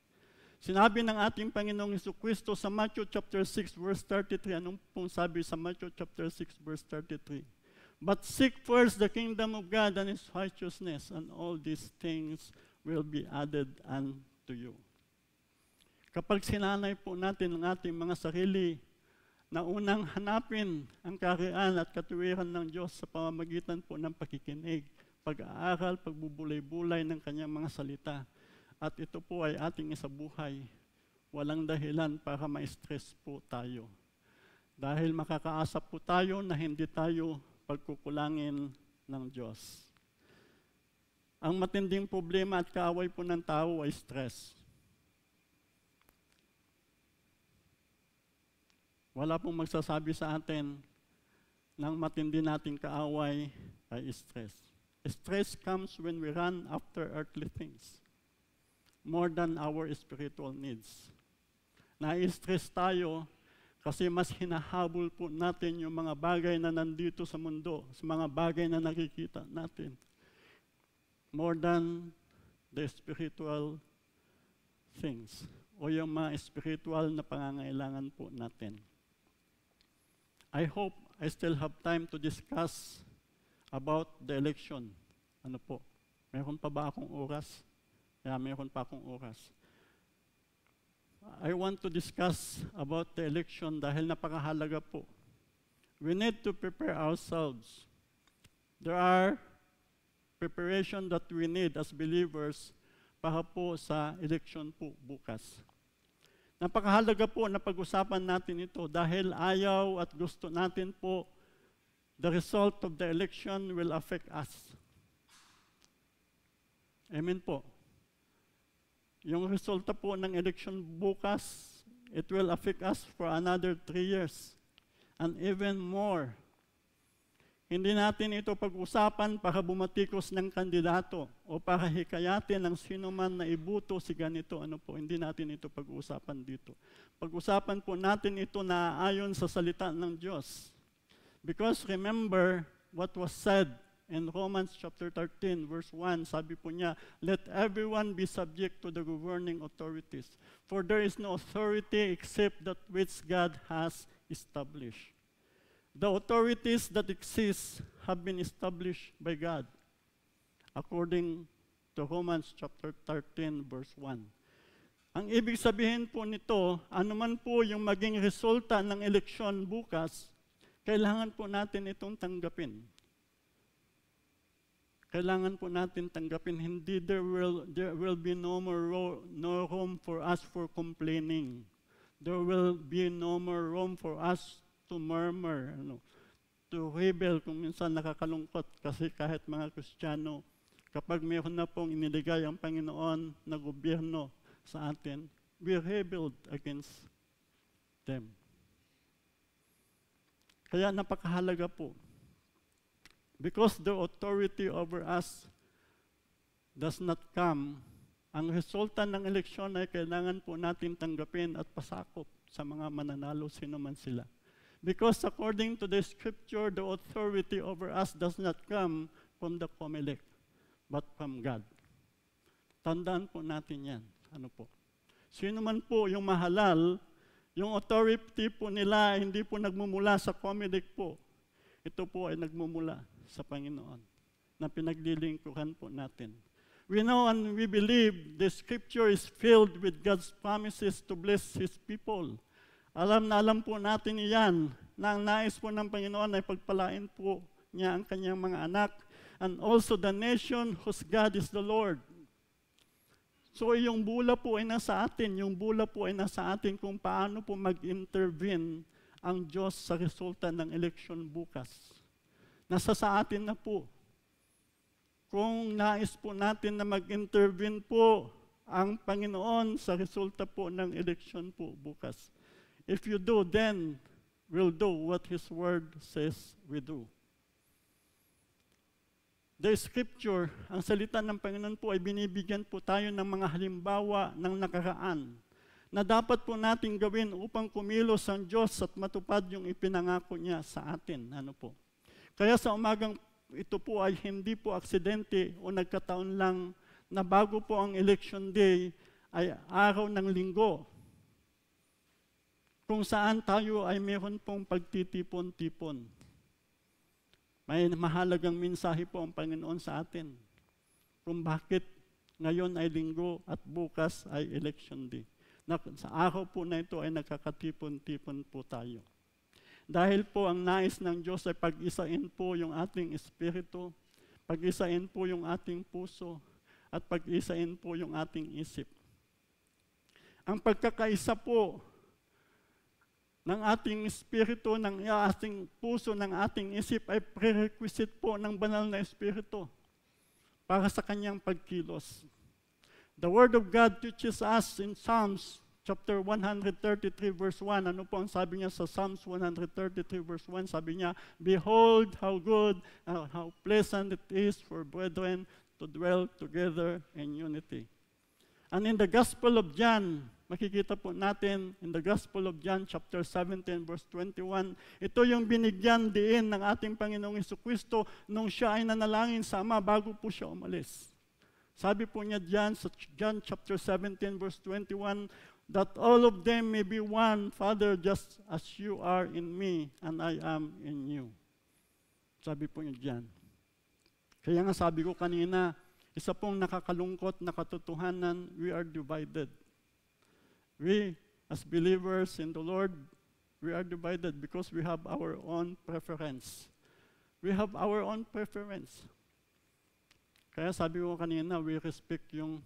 Sinabi ng ating Panginoong Jesucristo sa Matthew chapter 6 verse 33, anong pong sabi sa Matthew chapter 6 verse 33? But seek first the kingdom of God and His righteousness, and all these things will be added unto you. Kapag sinanay po natin ang ating mga sarili na unang hanapin ang kaharian at katuwiran ng Diyos sa pamamagitan po ng pakikinig, pag-aaral, pagbubulay-bulay ng kanyang mga salita, at ito po ay ating isabuhay, walang dahilan para ma-stress po tayo. Dahil makakaasa po tayo na hindi tayo pagkukulangin ng Diyos. Ang matinding problema at kaaway po ng tao ay stress. Wala pong magsasabi sa atin ng matindi nating kaaway ay stress. Stress comes when we run after earthly things more than our spiritual needs. Na-stress tayo kasi mas hinahabol po natin yung mga bagay na nandito sa mundo, sa mga bagay na nakikita natin, more than the spiritual things o yung mga spiritual na pangangailangan po natin. I hope I still have time to discuss about the election. Ano po? Meron pa ba akong oras? Yeah, meron pa akong oras. I want to discuss about the election dahil napakahalaga po. We need to prepare ourselves. There are preparation that we need as believers para po sa election po bukas. Napakahalaga po na pag-usapan natin ito dahil ayaw at gusto natin po the result of the election will affect us. Amen po. Yung resulta po ng election bukas, it will affect us for another 3 years and even more. Hindi natin ito pag-usapan para bumatikos ng kandidato o para hikayatin ng sino man na ibuto si ganito. Ano po, hindi natin ito pag-usapan dito. Pag-usapan po natin ito na ayon sa salita ng Diyos. Because remember what was said in Romans chapter 13 verse 1, sabi po niya, let everyone be subject to the governing authorities, for there is no authority except that which God has established. The authorities that exist have been established by God, according to Romans chapter 13 verse 1. Ang ibig sabihin po nito, anuman po yung maging resulta ng eleksyon bukas, kailangan po natin itong tanggapin. Kailangan po natin tanggapin, hindi there will be no room for us for complaining. There will be no more room for us to murmur, to rebel kung minsan nakakalungkot kasi kahit mga Kristiyano, kapag mayroon na pong iniligay ang Panginoon na gobyerno sa atin, we rebelled against them. Kaya napakahalaga po. Because the authority over us does not come, ang resulta ng eleksyon ay kailangan po natin tanggapin at pasakop sa mga mananalo, sino man sila. Because according to the scripture, the authority over us does not come from the COMELEC, but from God. Tandaan po natin yan. Ano po? Sino man po yung mahalal, yung authority po nila hindi po nagmumula sa COMELEC po. Ito po ay nagmumula sa Panginoon na pinaglilingkuran po natin. We know and we believe the scripture is filled with God's promises to bless His people. Alam na alam po natin iyan na ang nais po ng Panginoon ay pagpalain po niya ang kanyang mga anak and also the nation whose God is the Lord. So yung bula po ay nasa atin, yung bula po ay nasa atin kung paano po mag-intervene ang Diyos sa resulta ng election bukas. Nasa sa atin na po. Kung nais po natin na mag-intervene po ang Panginoon sa resulta po ng election po bukas. If you do, then we'll do what His Word says we do. The Scripture, ang salita ng Panginoon po ay binibigyan po tayo ng mga halimbawa ng nakaraan na dapat po natin gawin upang kumilos ang Diyos at matupad yung ipinangako niya sa atin. Ano po? Kaya sa umagang ito po ay hindi po aksidente o nagkataon lang na bago po ang election day ay araw ng linggo kung saan tayo ay meron pong pagtitipon-tipon. May mahalagang mensahe po ang Panginoon sa atin kung bakit ngayon ay linggo at bukas ay election day. Sa araw po na ito ay nakakatipon-tipon po tayo. Dahil po ang nais ng Diyos ay pag-isain po yung ating espiritu, pag-isain po yung ating puso, at pag-isain po yung ating isip. Ang pagkakaisa po ng ating espiritu, ng ating puso, ng ating isip ay prerequisite po ng banal na espiritu para sa kanyang pagkilos. The Word of God teaches us in Psalms chapter 133 verse 1. Ano po ang sabi niya sa Psalms 133 verse 1? Sabi niya, behold how good, how pleasant it is for brethren to dwell together in unity. And in the Gospel of John, makikita po natin in the Gospel of John chapter 17 verse 21, ito yung binigyan diin ng ating Panginoong Jesucristo nung siya ay nanalangin sa Ama bago po siya umalis. Sabi po niya diyan sa John chapter 17 verse 21, that all of them may be one, Father, just as you are in me and I am in you. Sabi po niya dyan. Kaya nga sabi ko kanina, isa pong nakakalungkot na katotohanan, we are divided. We, as believers in the Lord, we are divided because we have our own preference. We have our own preference. Kaya sabi ko kanina, we respect yung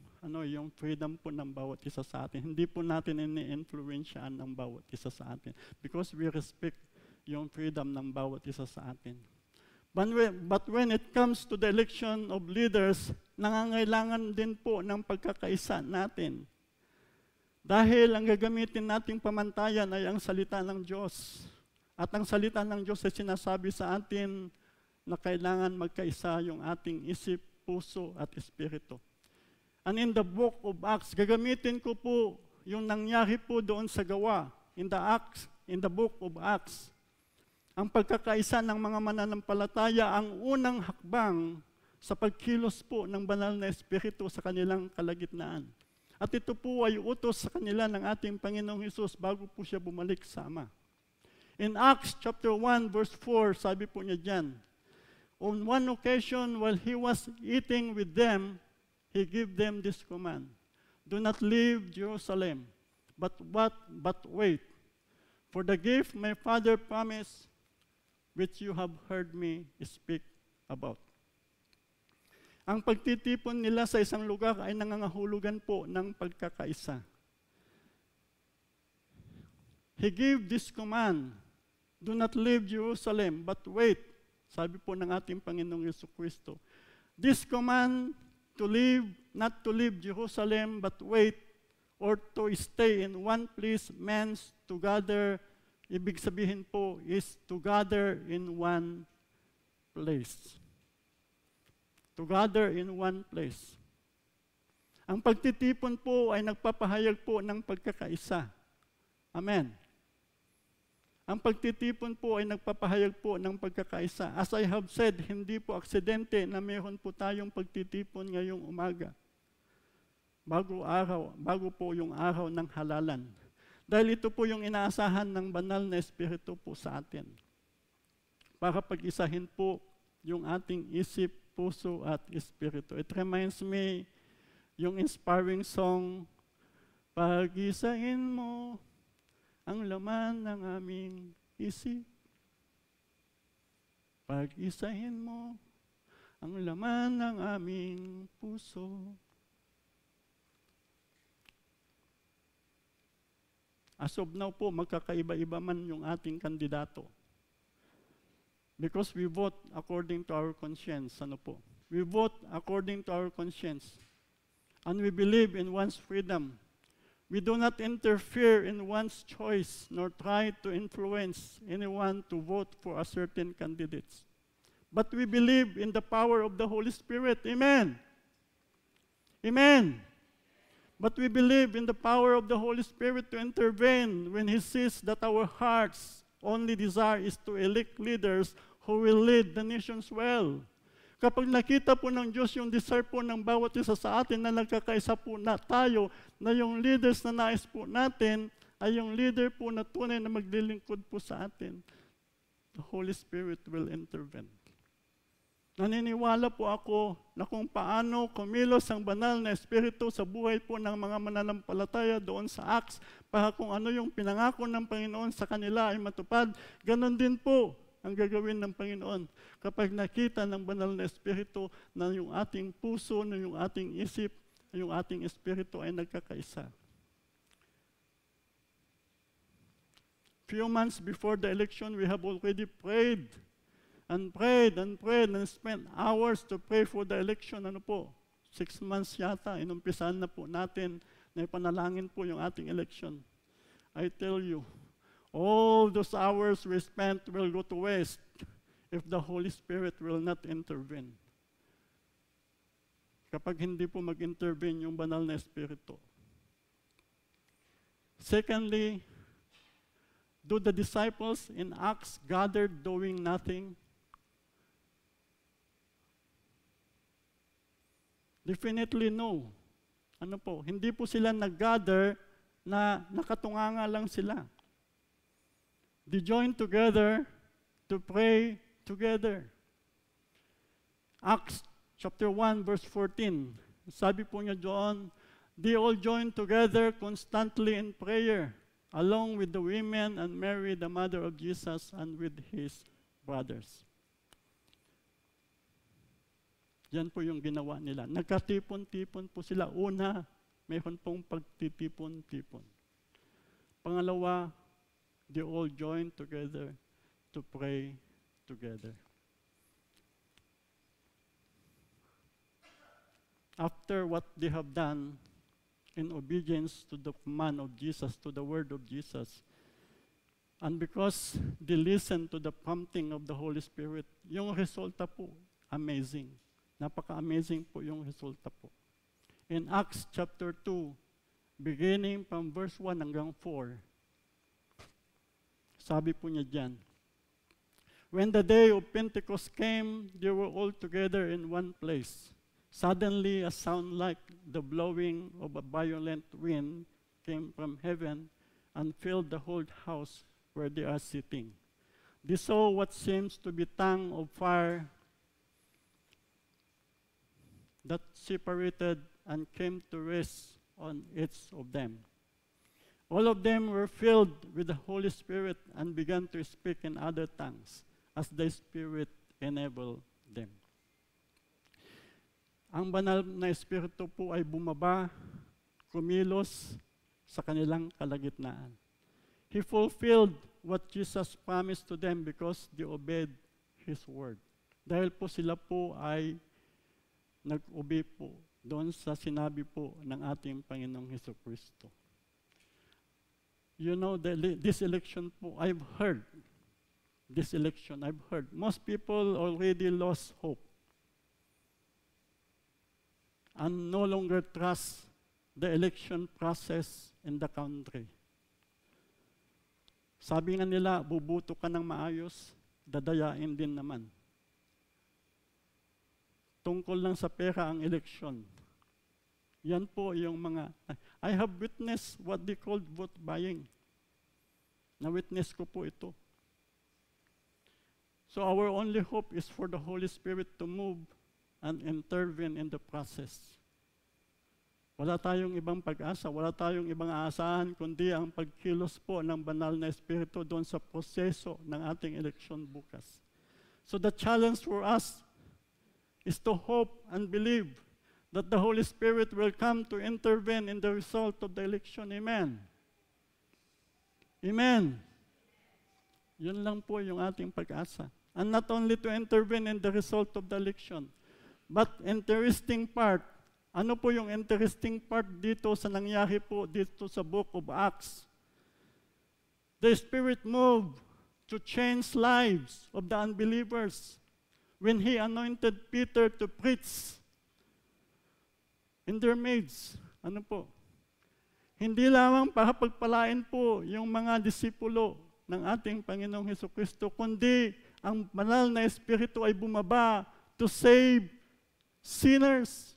freedom po ng bawat isa sa atin. Hindi po natin ini-influensyahan ng bawat isa sa atin because we respect yung freedom ng bawat isa sa atin. But when it comes to the election of leaders, nangangailangan din po ng pagkakaisa natin. Dahil ang gagamitin nating pamantayan ay ang salita ng Diyos. At ang salita ng Diyos ay sinasabi sa atin na kailangan magkaisa yung ating isip, puso at espiritu. And in the book of Acts, gagamitin ko po yung nangyari po doon sa gawa. In the book of Acts, ang pagkakaisa ng mga mananampalataya ang unang hakbang sa pagkilos po ng banal na espiritu sa kanilang kalagitnaan. At ito po ay utos sa kanila ng ating Panginoong Hesus bago po siya bumalik sa Ama. In Acts chapter 1 verse 4, sabi po niya dyan, on one occasion while he was eating with them, he gave them this command, do not leave Jerusalem, but wait for the gift my Father promised, which you have heard me speak about. Ang pagtitipon nila sa isang lugar ay nangangahulugan po ng pagkakaisa. He gave this command, do not leave Jerusalem, but wait. Sabi po ng ating Panginoong Jesucristo. This command to leave, not to leave Jerusalem, but wait, or to stay in one place means to gather. Ibig sabihin po is to gather in one place. To gather in one place. Ang pagtitipon po ay nagpapahayag po ng pagkakaisa. Amen. Ang pagtitipon po ay nagpapahayag po ng pagkakaisa. As I have said, hindi po aksidente na meron po tayong pagtitipon ngayong umaga. Bago po yung araw ng halalan. Dahil ito po yung inaasahan ng banal na espiritu po sa atin. Para pag-isahin po yung ating isip, puso at espiritu. It reminds me yung inspiring song, pag-isahin mo ang laman ng aming isip. Pag-isahin mo ang laman ng aming puso. As of now po, magkakaiba-iba man yung ating kandidato. Because we vote according to our conscience. Ano po? We vote according to our conscience. And we believe in one's freedom. We do not interfere in one's choice nor try to influence anyone to vote for a certain candidate. But we believe in the power of the Holy Spirit. Amen. Amen. But we believe in the power of the Holy Spirit to intervene when He sees that our hearts' only desire is to elect leaders who will lead the nations well. Kapag nakita po ng Diyos yung desire po ng bawat isa sa atin na nagkakaisa po na tayo, na yung leaders na nais po natin ay yung leader po na tunay na maglilingkod po sa atin, the Holy Spirit will intervene. Naniniwala po ako na kung paano kumilos ang banal na espiritu sa buhay po ng mga mananampalataya doon sa Acts, para kung ano yung pinangako ng Panginoon sa kanila ay matupad, ganon din po ang gagawin ng Panginoon kapag nakita ng banal na espiritu na yung ating puso, na yung ating isip, na yung ating espiritu ay nagkakaisa. Few months before the election, we have already prayed and spent hours to pray for the election. Ano po? 6 months yata, inumpisahan na po natin na ipanalangin po yung ating election. I tell you, all those hours we spent will go to waste if the Holy Spirit will not intervene. Kapag hindi po mag-intervene yung banal na espiritu. Secondly, do the disciples in Acts gathered doing nothing? Definitely no. Ano po? Hindi po sila nag-gather na nakatunganga lang sila. They joined together to pray together. Acts chapter 1 verse 14. Sabi po niya doon, they all joined together constantly in prayer, along with the women and Mary, the mother of Jesus, and with his brothers. Yan po yung ginawa nila. Nagkatipon-tipon po sila. Una, mayroon pong pagtitipon-tipon. Pangalawa, they all joined together to pray together. After what they have done in obedience to the command of Jesus, to the word of Jesus, and because they listened to the prompting of the Holy Spirit, yung resulta po, amazing. Napaka-amazing po yung resulta po. In Acts chapter 2, beginning from verse 1 hanggang 4, sabi po niya dyan, when the day of Pentecost came, they were all together in one place. Suddenly, a sound like the blowing of a violent wind came from heaven and filled the whole house where they are sitting. They saw what seems to be tongue of fire that separated and came to rest on each of them. All of them were filled with the Holy Spirit and began to speak in other tongues as the Spirit enabled them. Ang banal na Espiritu po ay bumaba, kumilos sa kanilang kalagitnaan. He fulfilled what Jesus promised to them because they obeyed His word. Dahil po sila po ay nag-obey po doon sa sinabi po ng ating Panginoong Hesukristo. You know, this election po, I've heard. Most people already lost hope and no longer trust the election process in the country. Sabi nga nila, bubuto ka ng maayos, dadayain din naman. Tungkol lang sa pera ang eleksyon. Yan po yung mga, I have witnessed what they called vote buying. Na-witness ko po ito. So our only hope is for the Holy Spirit to move and intervene in the process. Wala tayong ibang pag-asa, wala tayong ibang aasahan, kundi ang pagkilos po ng banal na Espiritu doon sa proseso ng ating eleksyon bukas. So the challenge for us is to hope and believe that the Holy Spirit will come to intervene in the result of the election. Amen. Amen. Yun lang po yung ating pag-asa. And not only to intervene in the result of the election, but interesting part, ano po yung interesting part dito sa nangyari po dito sa book of Acts? The Spirit moved to change lives of the unbelievers when He anointed Peter to preach in their midst. Ano po? Hindi lamang para pagpalain po yung mga disipulo ng ating Panginoong Hesukristo, kundi ang banal na Espiritu ay bumaba to save sinners.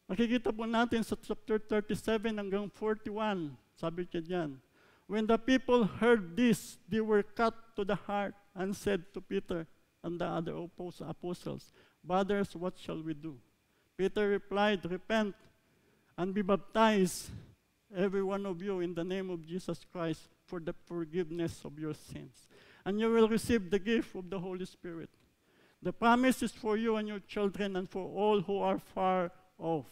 Makikita po natin sa chapter 37 hanggang 41, sabi niya diyan, when the people heard this, they were cut to the heart and said to Peter and the other apostles, brothers, what shall we do? Peter replied, repent and be baptized, every one of you, in the name of Jesus Christ, for the forgiveness of your sins. And you will receive the gift of the Holy Spirit. The promise is for you and your children and for all who are far off,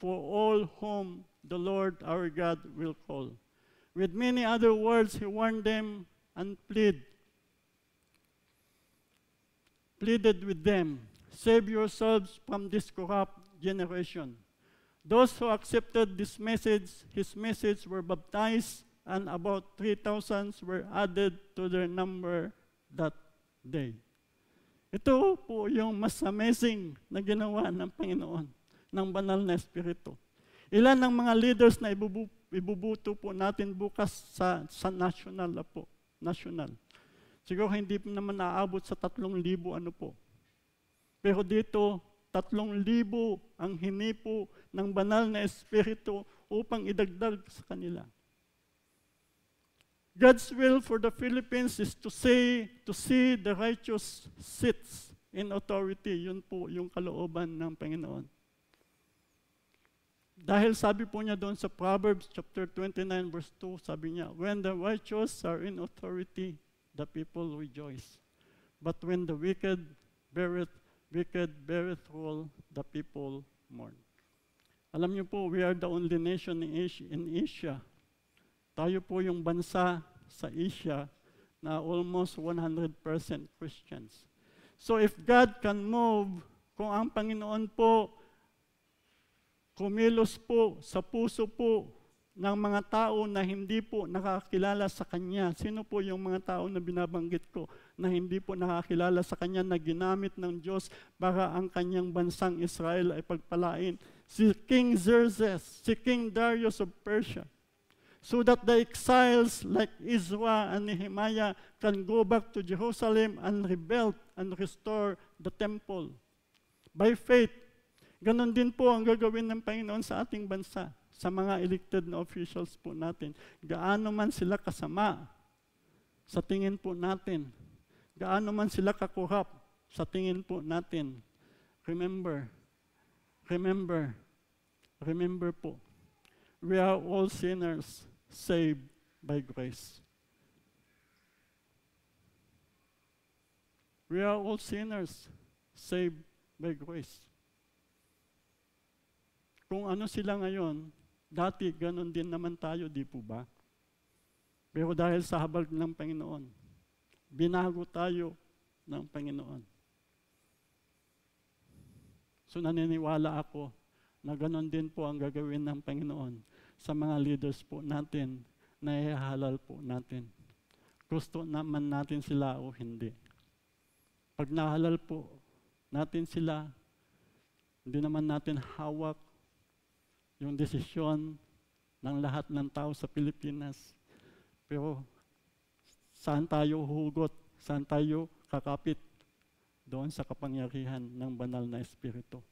for all whom the Lord our God will call. With many other words, he warned them and pleaded with them, save yourselves from this corrupt generation. Those who accepted this message, his message, were baptized, and about 3,000 were added to their number that day. Ito po yung mas amazing na ginawa ng Panginoon, ng banal na Espiritu. Ilan ang mga leaders na ibubuto po natin bukas sa national na po, national. Siguro hindi naman naaabot sa 3,000 ano po. Pero dito, 3,000 ang hinipo ng banal na Espiritu upang idagdag sa kanila. God's will for the Philippines is to see the righteous sits in authority. Yun po yung kalooban ng Panginoon. Dahil sabi po niya doon sa Proverbs chapter 29 verse 2, sabi niya, when the righteous are in authority, the people rejoice. But when the wicked beareth rule, the people mourn. Alam niyo po, we are the only nation in Asia. Tayo po yung bansa sa Asia na almost 100% Christians. So if God can move, kung ang Panginoon po kumilos po sa puso po ng mga tao na hindi po nakakilala sa Kanya. Sino po yung mga tao na binabanggit ko na hindi po nakakilala sa Kanya na ginamit ng Diyos para ang Kanyang bansang Israel ay pagpalain? Si King Xerxes, si King Darius of Persia. So that the exiles like Ezra and Nehemiah can go back to Jerusalem and rebuild and restore the temple. By faith, ganon din po ang gagawin ng Panginoon sa ating bansa, sa mga elected na officials po natin. Gaano man sila kasama sa tingin po natin, gaano man sila kakurap sa tingin po natin, remember po, we are all sinners saved by grace. We are all sinners saved by grace. Kung ano sila ngayon, dati ganon din naman tayo, di po ba? Pero dahil sa habag ng Panginoon, binago tayo ng Panginoon. So naniniwala ako na ganon din po ang gagawin ng Panginoon sa mga leaders po natin na ihalal po natin. Gusto naman natin sila o hindi. Pag nahalal po natin sila, hindi naman natin hawak yung desisyon ng lahat ng tao sa Pilipinas. Pero saan tayo hugot? Saan tayo kakapit? Doon sa kapangyarihan ng banal na Espiritu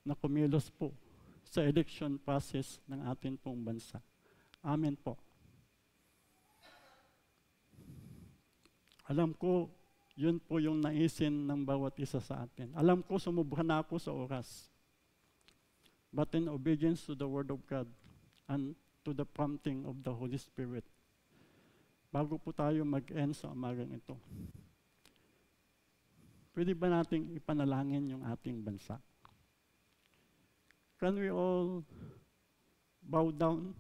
na kumilos po sa election process ng ating pong bansa. Amen po. Alam ko, yun po yung naisin ng bawat isa sa atin. Alam ko, sumubra na ako sa oras. But in obedience to the Word of God and to the prompting of the Holy Spirit, bago po tayo mag-end sa umagang ito, pwede ba nating ipanalangin yung ating bansa? Can we all bow down?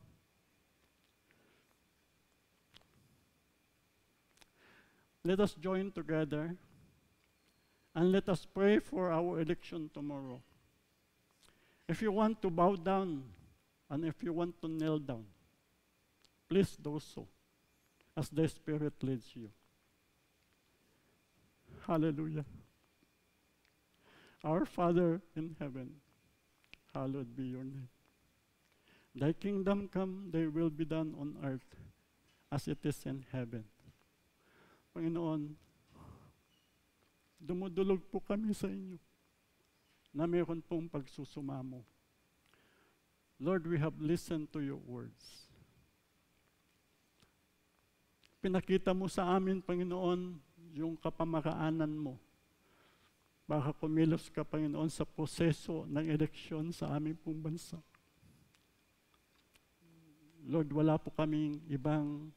Let us join together and let us pray for our election tomorrow. If you want to bow down and if you want to kneel down, please do so as the Spirit leads you. Hallelujah. Our Father in heaven, hallowed be your name. Thy kingdom come, thy will be done on earth as it is in heaven. Panginoon, dumudulog po kami sa inyo na mayroon pong pagsusumamo. Lord, we have listened to your words. Pinakita mo sa amin, Panginoon, yung kapamaraanan mo para kumilos ka, Panginoon, sa proseso ng eleksyon sa aming pong bansa. Lord, wala po kaming ibang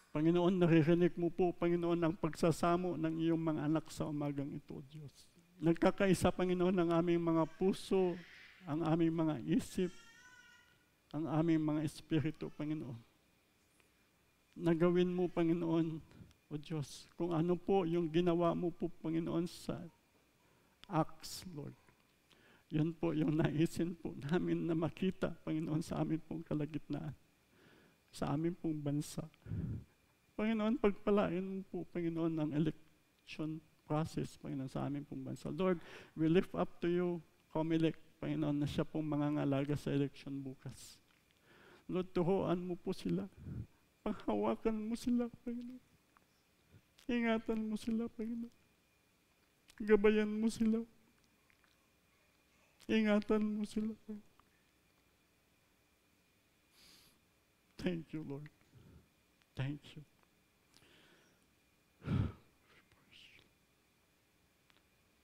Panginoon, naririnig mo po, Panginoon, ang pagsasamo ng iyong mga anak sa umagang ito, Diyos. Nagkakaisa, Panginoon, ang aming mga puso, ang aming mga isip, ang aming mga espiritu, Panginoon. Nagawin mo, Panginoon, o Diyos, kung ano po yung ginawa mo po, Panginoon, sa Acts, Lord. Yun po yung naisin po namin na makita, Panginoon, sa aming pong kalagitnaan, sa aming pong bansa. Panginoon, pagpalain mo po, Panginoon, ang election process, Panginoon, sa aming pong bansa. Lord, we lift up to you, Comelec, Panginoon, na siya pong mangangalaga sa election bukas. Lord, turuan mo po sila. Panghawakan mo sila, Panginoon. Ingatan mo sila, Panginoon. Gabayan mo sila. Ingatan mo sila, Panginoon. Thank you, Lord. Thank you.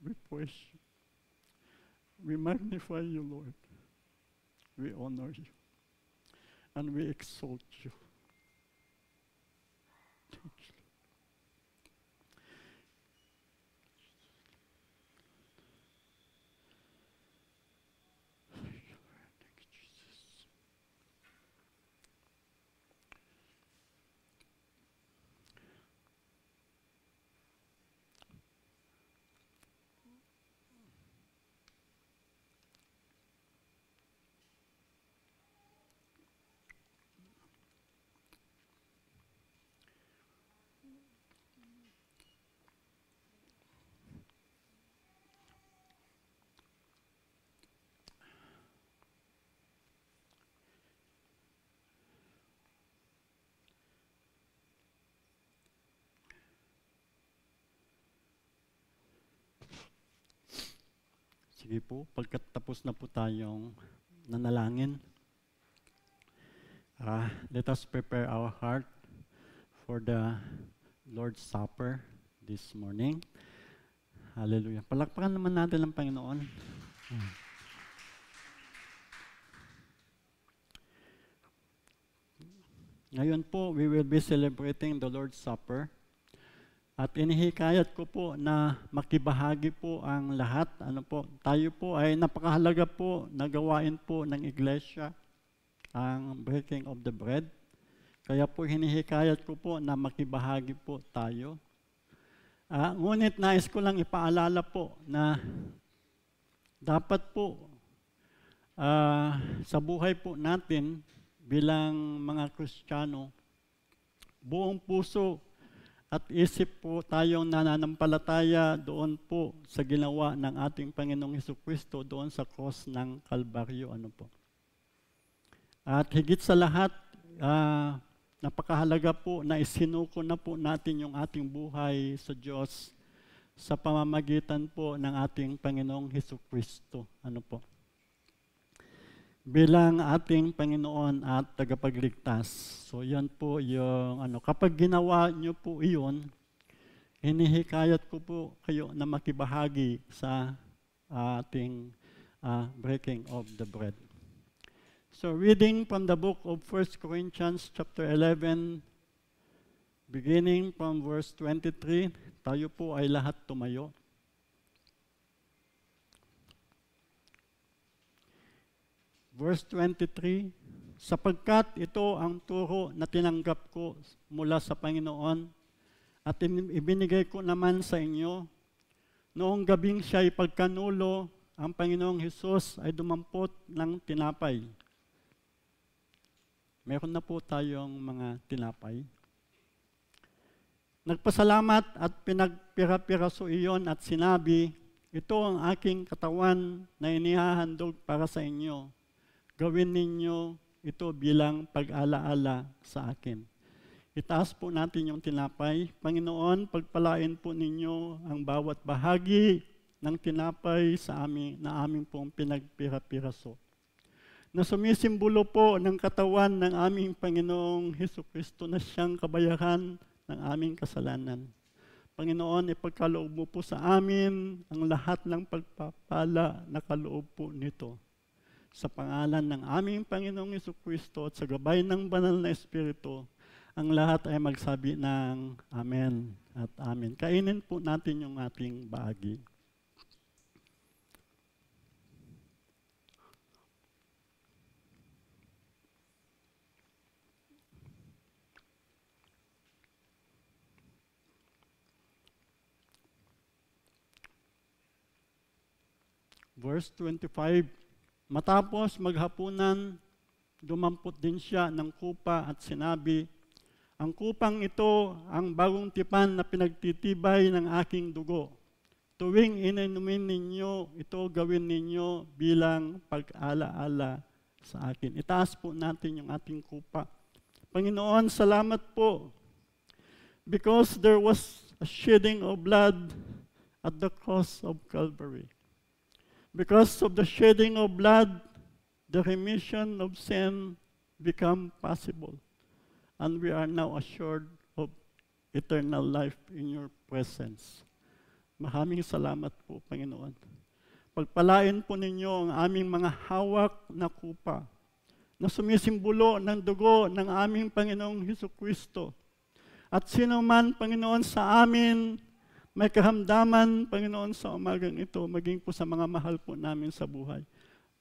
We praise you. We magnify you, Lord. We honor you. And we exalt you. Thank you. Thank you, Lord. Thank you, Jesus. Sige po, pagkatapos na po tayong nanalangin, let us prepare our heart for the Lord's Supper this morning. Hallelujah. Palakpakan naman natin ang Panginoon. Ngayon po, we will be celebrating the Lord's Supper. At inihikayat ko po na makibahagi po ang lahat. Tayo po ay napakahalaga po na gawain po ng iglesia, ang breaking of the bread. Kaya po hinihikayat ko po na makibahagi po tayo. Ngunit nais ko lang ipaalala po na dapat po sa buhay po natin bilang mga Kristiyano, buong puso at isip po tayong nananampalataya doon po sa ginawa ng ating Panginoong Hesukristo doon sa cross ng Kalbaryo. At higit sa lahat, napakahalaga po na isinuko na po natin yung ating buhay sa Diyos sa pamamagitan po ng ating Panginoong Hesukristo. Bilang ating Panginoon at tagapagligtas. So yan po yung kapag ginawa nyo po iyon, hinihikayat ko po kayo na makibahagi sa ating breaking of the bread. So reading from the book of 1 Corinthians chapter 11, beginning from verse 23, tayo po ay lahat tumayo. Verse 23, sapagkat ito ang turo na tinanggap ko mula sa Panginoon at ibinigay ko naman sa inyo, noong gabing siya'y pagkanulo, ang Panginoong Hesus ay dumampot ng tinapay. Meron na po tayong mga tinapay. Nagpasalamat at pinagpira-piraso iyon at sinabi, ito ang aking katawan na inihahandog para sa inyo. Gawin ninyo ito bilang pag-alaala sa akin. Itaas po natin yung tinapay. Panginoon, pagpalain po ninyo ang bawat bahagi ng tinapay sa amin na aming pong pinagpira-piraso. Na sumisimbolo po ng katawan ng aming Panginoong Hesukristo na siyang kabayaran ng aming kasalanan. Panginoon, ipagkaloob mo po sa amin ang lahat ng pagpapala na kaloob po nito. Sa pangalan ng aming Panginoong Hesukristo at sa gabay ng banal na Espiritu, ang lahat ay magsabi ng Amen at Amen. Kainin po natin yung ating bahagi. Verse 25, matapos maghapunan, dumampot din siya ng kupa at sinabi, Ang kupang ito ang bagong tipan na pinagtitibay ng aking dugo. Tuwing ininumin ninyo, ito gawin ninyo bilang pag-ala-ala sa akin. Itaas po natin yung ating kupa. Panginoon, salamat po because there was a shedding of blood at the cross of Calvary. Because of the shedding of blood, the remission of sin become possible. And we are now assured of eternal life in your presence. Maraming salamat po, Panginoon. Pagpalain po ninyo ang aming mga hawak na kupa na sumisimbolo ng dugo ng aming Panginoong Hesukristo. At sino man, Panginoon, sa amin may karamdaman, Panginoon, sa umagang ito, maging po sa mga mahal po namin sa buhay.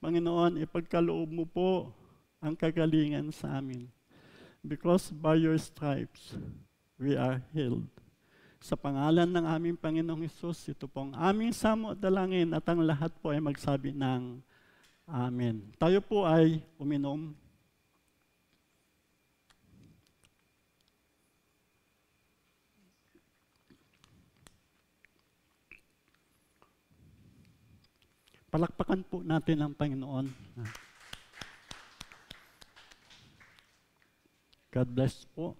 Panginoon, ipagkaloob mo po ang kagalingan sa amin. Because by your stripes, we are healed. Sa pangalan ng aming Panginoong Hesus, ito po ang aming samo at dalangin at ang lahat po ay magsabi ng Amen. Tayo po ay uminom. Palakpakan po natin ang Panginoon. God bless po.